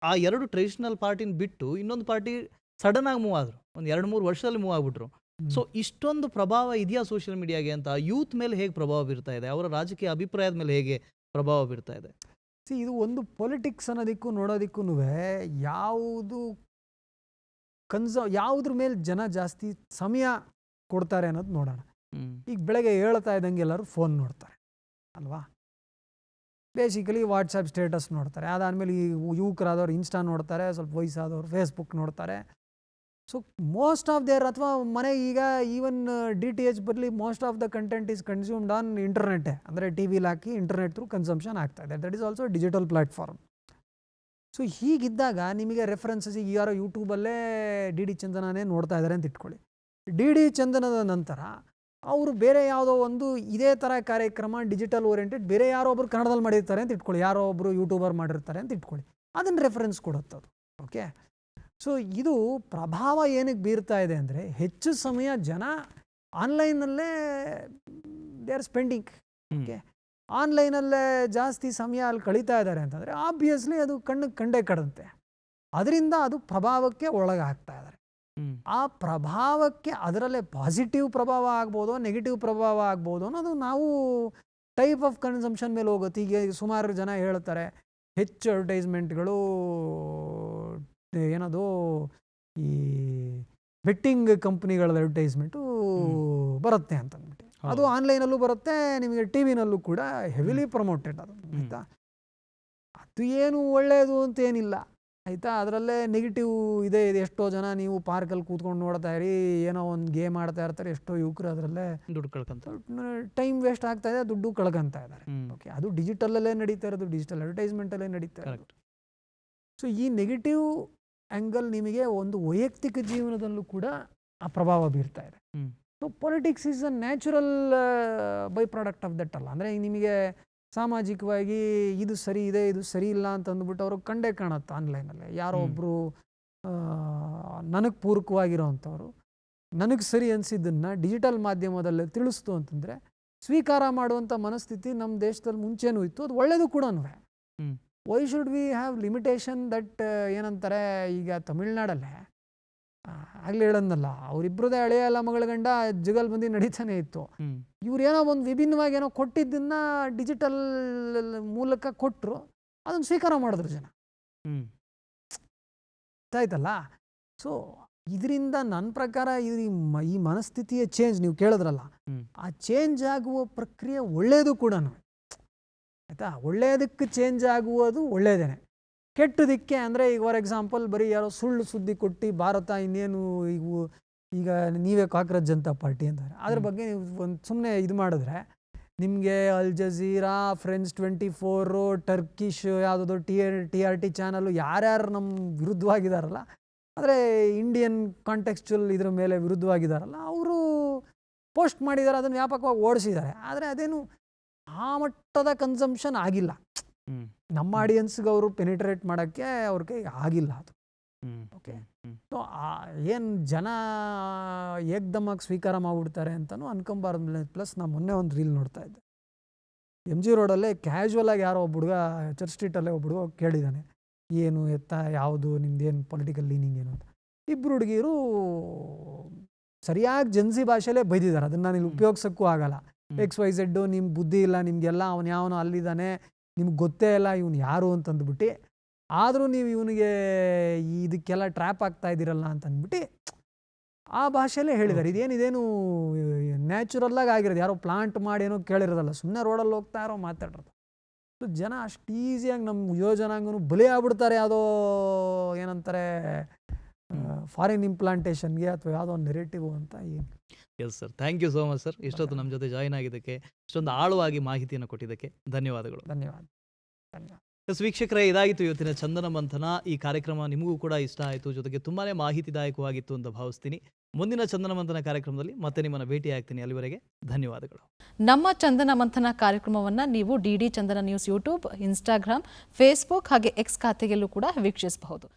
ಆ 2 ಟ್ರೆಡಿಷನಲ್ ಪಾರ್ಟಿನ ಬಿಟ್ಟು ಇನ್ನೊಂದು ಪಾರ್ಟಿ ಸಡನ್ ಆಗಿ ಮೂವ್ ಆದರು, ಒಂದು 2-3 ವರ್ಷದಲ್ಲಿ ಮೂವ್ ಆಗ್ಬಿಟ್ರು. ಸೊ ಇಷ್ಟೊಂದು ಪ್ರಭಾವ ಇದೆಯಾ ಸೋಷಿಯಲ್ ಮೀಡಿಯಾಗೆ ಅಂತ? ಯೂತ್ ಮೇಲೆ ಹೇಗೆ ಪ್ರಭಾವ ಬೀರ್ತಾ ಇದೆ, ಅವರ ರಾಜಕೀಯ ಅಭಿಪ್ರಾಯದ ಮೇಲೆ ಹೇಗೆ ಪ್ರಭಾವ ಬೀರ್ತಾ ಇದೆ? ಇದು ಒಂದು ಪೊಲಿಟಿಕ್ಸ್ ಅನ್ನೋದಕ್ಕೂ ನೋಡೋದಕ್ಕೂ ಯಾವುದ್ರ ಮೇಲೆ ಜನ ಜಾಸ್ತಿ ಸಮಯ ಕೊಡ್ತಾರೆ ಅನ್ನೋದು ನೋಡೋಣ. ಈಗ ಬೆಳಗ್ಗೆ ಹೇಳ್ತಾ ಇದ್ದಂಗೆ ಎಲ್ಲರೂ ಫೋನ್ ನೋಡ್ತಾರೆ ಅಲ್ವಾ, ಬೇಸಿಕಲಿ ವಾಟ್ಸಪ್ ಸ್ಟೇಟಸ್ ನೋಡ್ತಾರೆ. ಅದಾದಮೇಲೆ ಈ ಯುವಕರಾದವ್ರು ಇನ್ಸ್ಟಾ ನೋಡ್ತಾರೆ, ಸ್ವಲ್ಪ ವಯಸ್ಸಾದವ್ರು ಫೇಸ್ಬುಕ್ ನೋಡ್ತಾರೆ. ಸೊ ಮೋಸ್ಟ್ ಆಫ್ ದೇರ್, ಅಥವಾ ಮನೆಗೆ ಈಗ ಈವನ್ DTH ಬರಲಿ, most of the content is consumed on ಇಂಟರ್ನೆಟ್ಟೇ, ಅಂದರೆ TVಲಿ ಹಾಕಿ ಇಂಟರ್ನೆಟ್ ಥ್ರೂ ಕನ್ಸಂಪ್ಷನ್ ಆಗ್ತಾ ಇದೆ. That is also digital platform. So ಹೀಗಿದ್ದಾಗ ನಿಮಗೆ ರೆಫರೆನ್ಸಸ್ ಈಗ ಯಾರೋ ಯೂಟ್ಯೂಬಲ್ಲೇ DD ಚಂದನನೇ ನೋಡ್ತಾ ಇದ್ದಾರೆ ಅಂತ ಇಟ್ಕೊಳ್ಳಿ. DD ಚಂದನದ ನಂತರ ಅವರು ಬೇರೆ ಯಾವುದೋ ಒಂದು ಇದೇ ಥರ ಕಾರ್ಯಕ್ರಮ ಡಿಜಿಟಲ್ ಓರಿಯೆಂಟೆಡ್ ಬೇರೆ ಯಾರೋ ಒಬ್ರು ಕನ್ನಡದಲ್ಲಿ ಮಾಡಿರ್ತಾರೆ ಅಂತ ಇಟ್ಕೊಳ್ಳಿ, ಯಾರೋ ಒಬ್ಬರು ಯೂಟ್ಯೂಬರ್ ಮಾಡಿರ್ತಾರೆ ಅಂತ ಇಟ್ಕೊಳ್ಳಿ, ಅದನ್ನು ರೆಫರೆನ್ಸ್ ಕೊಡುತ್ತೆ ಅದು. ಓಕೆ, ಸೊ ಇದು ಪ್ರಭಾವ ಏನಕ್ಕೆ ಬೀರ್ತಾ ಇದೆ ಅಂದರೆ, ಹೆಚ್ಚು ಸಮಯ ಜನ ಆನ್ಲೈನಲ್ಲೇ ದೇ ಆರ್ ಸ್ಪೆಂಡಿಂಗ್. ಓಕೆ, ಆನ್ಲೈನಲ್ಲೇ ಜಾಸ್ತಿ ಸಮಯ ಅಲ್ಲಿ ಕಳೀತಾ ಇದ್ದಾರೆ ಅಂತಂದರೆ ಆಬ್ವಿಯಸ್ಲಿ ಅದು ಕಣ್ಣಿಗೆ ಕಂಡೇ ಕಡುತ್ತೆ. ಅದರಿಂದ ಅದು ಪ್ರಭಾವಕ್ಕೆ ಒಳಗಾಗ್ತಾ ಇದ್ದಾರೆ. ಆ ಪ್ರಭಾವಕ್ಕೆ ಅದರಲ್ಲೇ ಪಾಸಿಟಿವ್ ಪ್ರಭಾವ ಆಗ್ಬೋದು, ನೆಗೆಟಿವ್ ಪ್ರಭಾವ ಆಗ್ಬೋದು ಅನ್ನೋದು ನಾವು ಟೈಪ್ ಆಫ್ ಕನ್ಸಂಪ್ಷನ್ ಮೇಲೆ ಹೋಗುತ್ತೆ. ಈಗ ಸುಮಾರು ಜನ ಹೇಳ್ತಾರೆ ಹೆಚ್ಚು ಅಡ್ವರ್ಟೈಸ್ಮೆಂಟ್ಗಳು ಏನದು ಈ ಬೆಟ್ಟಿಂಗ್ ಕಂಪ್ನಿಗಳ ಅಡ್ವರ್ಟೈಸ್ಮೆಂಟು ಬರುತ್ತೆ ಅಂತ ಅಂದ್ಬಿಟ್ಟು. ಅದು ಆನ್ಲೈನಲ್ಲೂ ಬರುತ್ತೆ, ನಿಮಗೆ ಟಿ ವಿನಲ್ಲೂ ಕೂಡ ಹೆವಿಲಿ ಪ್ರಮೋಟೆಡ್ ಅದು, ಆಯಿತಾ. ಅದು ಏನು ಒಳ್ಳೆಯದು ಅಂತ ಏನಿಲ್ಲ, ಆಯಿತಾ. ಅದರಲ್ಲೇ ನೆಗೆಟಿವ್ ಇದೆ. ಎಷ್ಟೋ ಜನ ನೀವು ಪಾರ್ಕಲ್ಲಿ ಕೂತ್ಕೊಂಡು ನೋಡ್ತಾ ಇರಿ, ಏನೋ ಒಂದು ಗೇಮ್ ಆಡ್ತಾ ಇರ್ತಾರೆ, ಎಷ್ಟೋ ಯುವಕರು ಅದರಲ್ಲೇ ದುಡ್ಡು ಕಳ್ಕೊಂತ ಟೈಮ್ ವೇಸ್ಟ್ ಆಗ್ತಾ ಇದೆ, ದುಡ್ಡು ಕಳ್ಕೊಂತ ಇದ್ದಾರೆ. ಓಕೆ, ಅದು ಡಿಜಿಟಲಲ್ಲೇ ನಡೀತಾ ಇರೋದು, ಡಿಜಿಟಲ್ ಅಡ್ವರ್ಟೈಸ್ಮೆಂಟಲ್ಲೇ ನಡೀತಾ ಇರೋದು. ಸೊ ಈ ನೆಗೆಟಿವ್ ಆ್ಯಂಗಲ್ ನಿಮಗೆ ಒಂದು ವೈಯಕ್ತಿಕ ಜೀವನದಲ್ಲೂ ಕೂಡ ಆ ಪ್ರಭಾವ ಬೀರ್ತಾ ಇದೆ. So politics is a natural by product of that ಅಲ್ಲ. ಅಂದರೆ ನಿಮಗೆ ಸಾಮಾಜಿಕವಾಗಿ ಇದು ಸರಿ ಇದೆ, ಇದು ಸರಿ ಇಲ್ಲ ಅಂತ ಅಂದ್ಬಿಟ್ಟು ಅವ್ರಿಗೆ ಕಂಡೇ ಕಾಣುತ್ತೆ. ಆನ್ಲೈನಲ್ಲಿ ಯಾರೋ ಒಬ್ಬರು ನನಗೆ ಪೂರಕವಾಗಿರೋವಂಥವ್ರು ನನಗೆ ಸರಿ ಅನಿಸಿದ್ದನ್ನು ಡಿಜಿಟಲ್ ಮಾಧ್ಯಮದಲ್ಲಿ ತಿಳಿಸ್ತು ಅಂತಂದರೆ ಸ್ವೀಕಾರ ಮಾಡುವಂಥ ಮನಸ್ಥಿತಿ ನಮ್ಮ ದೇಶದಲ್ಲಿ ಮುಂಚೆನೂ ಇತ್ತು. ಅದು ಒಳ್ಳೆಯದು ಕೂಡ. Why should we have limitation that ಏನಂತಾರೆ, ಈಗ ತಮಿಳ್ನಾಡಲ್ಲೇ ಆಗಲೇ ಹೇಳಂದಲ್ಲ, ಅವರಿಬ್ಬರದೇ ಹಳೆಯಲ್ಲ ಮಗಳ ಗಂಡ ಜುಗಲ್ಬಂದಿ ನಡೀತಾನೆ ಇತ್ತು. ಇವ್ರು ಏನೋ ಒಂದು ವಿಭಿನ್ನವಾಗಿ ಏನೋ ಕೊಟ್ಟಿದ್ದನ್ನ ಡಿಜಿಟಲ್ ಮೂಲಕ ಕೊಟ್ಟರು, ಅದನ್ನು ಸ್ವೀಕಾರ ಮಾಡಿದ್ರು ಜನ. ಆಯ್ತಲ್ಲ. ಸೊ ಇದರಿಂದ ನನ್ನ ಪ್ರಕಾರ ಈ ಮನಸ್ಥಿತಿಯ ಚೇಂಜ್ ನೀವು ಕೇಳಿದ್ರಲ್ಲ, ಆ ಚೇಂಜ್ ಆಗುವ ಪ್ರಕ್ರಿಯೆ ಒಳ್ಳೆಯದು ಕೂಡ, ಆಯಿತಾ. ಒಳ್ಳೆಯದಕ್ಕೆ ಚೇಂಜ್ ಆಗುವುದು ಒಳ್ಳೆಯದೇನೆ. ಕೆಟ್ಟದಕ್ಕೆ ಅಂದರೆ ಈಗ ಫಾರ್ ಎಕ್ಸಾಂಪಲ್ ಬರೀ ಯಾರೋ ಸುಳ್ಳು ಸುದ್ದಿ ಕೊಟ್ಟು ಭಾರತ ಇನ್ನೇನು ಈಗ ನೀವೇ ಕಾಕ್ರೋಚ್ ಜನತಾ ಪಾರ್ಟಿ ಅಂತಾರೆ, ಅದ್ರ ಬಗ್ಗೆ ನೀವು ಒಂದು ಸುಮ್ಮನೆ ಇದು ಮಾಡಿದ್ರೆ ನಿಮಗೆ ಅಲ್ ಜಜೀರಾ, ಫ್ರೆಂಡ್ಸ್ 24, ಟರ್ಕಿಶ್ ಯಾವುದೋ TRT ಚಾನಲು ಯಾರ್ಯಾರು ನಮ್ಮ ವಿರುದ್ಧವಾಗಿದ್ದಾರಲ್ಲ, ಅಂದರೆ ಇಂಡಿಯನ್ ಕಾಂಟೆಕ್ಸ್ಚುವಲ್ ಇದ್ರ ಮೇಲೆ ವಿರುದ್ಧವಾಗಿದ್ದಾರಲ್ಲ, ಅವರು ಪೋಸ್ಟ್ ಮಾಡಿದ್ದಾರೆ, ಅದನ್ನು ವ್ಯಾಪಕವಾಗಿ ಓಡಿಸಿದ್ದಾರೆ. ಆದರೆ ಅದೇನು ಆ ಮಟ್ಟದ ಕನ್ಸಂಪ್ಷನ್ ಆಗಿಲ್ಲ. ನಮ್ಮ ಆಡಿಯನ್ಸ್ಗೆ ಅವರು ಪೆನಿಟ್ರೇಟ್ ಮಾಡೋಕ್ಕೆ ಅವ್ರ ಕೈಗೆ ಆಗಿಲ್ಲ ಅದು. ಓಕೆ, ಸೊ ಏನು ಜನ ಏಕ್ದಮ್ಮಾಗಿ ಸ್ವೀಕಾರ ಮಾಡಿಬಿಡ್ತಾರೆ ಅಂತಲೂ ಅನ್ಕೊಂಬಾರ್ದು. ಪ್ಲಸ್ ನಾನು ಮೊನ್ನೆ ಒಂದು ರೀಲ್ ನೋಡ್ತಾ ಇದ್ದೆ, MG ರೋಡಲ್ಲೇ ಕ್ಯಾಶುವಲ್ ಆಗಿ ಯಾರೋ ಒಬ್ಬ ಹುಡುಗ ಚರ್ಚ್ ಸ್ಟ್ರೀಟಲ್ಲೇ ಒಬ್ಬ ಹುಡುಗ ಕೇಳಿದ್ದಾನೆ, ಏನು ಎತ್ತ ಯಾವುದು ನಿಮ್ದೇನು ಪೊಲಿಟಿಕಲ್ ಲೀನಿಂಗ್ ಏನು ಅಂತ. ಇಬ್ಬರು ಹುಡುಗಿರು ಸರಿಯಾಗಿ ಜನ್ಸಿ ಭಾಷೆಯಲ್ಲೇ ಬೈದಿದ್ದಾರೆ, ಅದನ್ನು ನಾನು ಇಲ್ಲಿ ಉಪಯೋಗಿಸೋಕ್ಕೂ ಆಗಲ್ಲ. XYZ ನಿಮ್ಮ ಬುದ್ಧಿ ಇಲ್ಲ, ನಿಮಗೆಲ್ಲ ಅವನು ಯಾವನೋ ಅಲ್ಲಿದ್ದಾನೆ, ನಿಮ್ಗೆ ಗೊತ್ತೇ ಇಲ್ಲ ಇವನು ಯಾರು ಅಂತಂದ್ಬಿಟ್ಟು, ಆದರೂ ನೀವು ಇವನಿಗೆ ಇದಕ್ಕೆಲ್ಲ ಟ್ರ್ಯಾಪ್ ಆಗ್ತಾ ಇದ್ದೀರಲ್ಲ ಅಂತಂದ್ಬಿಟ್ಟು ಆ ಭಾಷೆಯಲ್ಲೇ ಹೇಳಿದ್ದಾರೆ. ಇದೇನು ನ್ಯಾಚುರಲ್ಲಾಗಿ ಆಗಿರೋದು, ಯಾರೋ ಪ್ಲಾಂಟ್ ಮಾಡಿ ಏನೋ ಕೇಳಿರೋದಲ್ಲ, ಸುಮ್ಮನೆ ರೋಡಲ್ಲಿ ಹೋಗ್ತಾ ಇರೋ ಮಾತಾಡಿರೋದು. ಸೊ ಜನ ಅಷ್ಟು ಈಸಿಯಾಗಿ ನಮ್ಮ ಯುವಜನಾಂಗನೂ ಬಲಿ ಆಗ್ಬಿಡ್ತಾರೆ ಯಾವುದೋ ಏನಂತಾರೆ ಫಾರಿನ್ ಇಂಪ್ಲಾಂಟೇಷನ್ಗೆ ಅಥವಾ ಯಾವುದೋ ಒಂದು ನೆರೆಟಿವ್ ಅಂತ. ಏನು yes sir, thank you so much sir. ಇಷ್ಟೊತ್ತು ನಮ್ಮ ಜೊತೆ ಜಾಯಿನ್ ಆಗಿದ್ದಕ್ಕೆ, ಇಷ್ಟೊಂದು ಆಳವಾಗಿ ಮಾಹಿತಿಯನ್ನು ಕೊಟ್ಟಿದ್ದಕ್ಕೆ ಧನ್ಯವಾದಗಳು. ಧನ್ಯವಾದ. ಎಸ್ ವೀಕ್ಷಕರೇ, ಇದಾಗಿತ್ತು ಇವತ್ತಿನ ಚಂದನ ಮಂಥನ. ಈ ಕಾರ್ಯಕ್ರಮ ನಿಮಗೂ ಕೂಡ ಇಷ್ಟ ಆಯಿತು, ಜೊತೆಗೆ ತುಂಬಾ ಮಾಹಿತಿದಾಯಕವಾಗಿತ್ತು ಅಂತ ಭಾವಿಸ್ತೀನಿ. ಮುಂದಿನ ಚಂದನ ಮಂಥನ ಕಾರ್ಯಕ್ರಮದಲ್ಲಿ ಮತ್ತೆ ನಿಮ್ಮನ್ನು ಭೇಟಿ ಆಗ್ತೀನಿ. ಅಲ್ಲಿವರೆಗೆ ಧನ್ಯವಾದಗಳು. ನಮ್ಮ ಚಂದನ ಮಂಥನ ಕಾರ್ಯಕ್ರಮವನ್ನು ನೀವು DD ಚಂದನ ನ್ಯೂಸ್ ಯೂಟ್ಯೂಬ್, ಇನ್ಸ್ಟಾಗ್ರಾಮ್, ಫೇಸ್ಬುಕ್ ಹಾಗೆ X ಖಾತೆಯಲ್ಲೂ ಕೂಡ ವೀಕ್ಷಿಸಬಹುದು.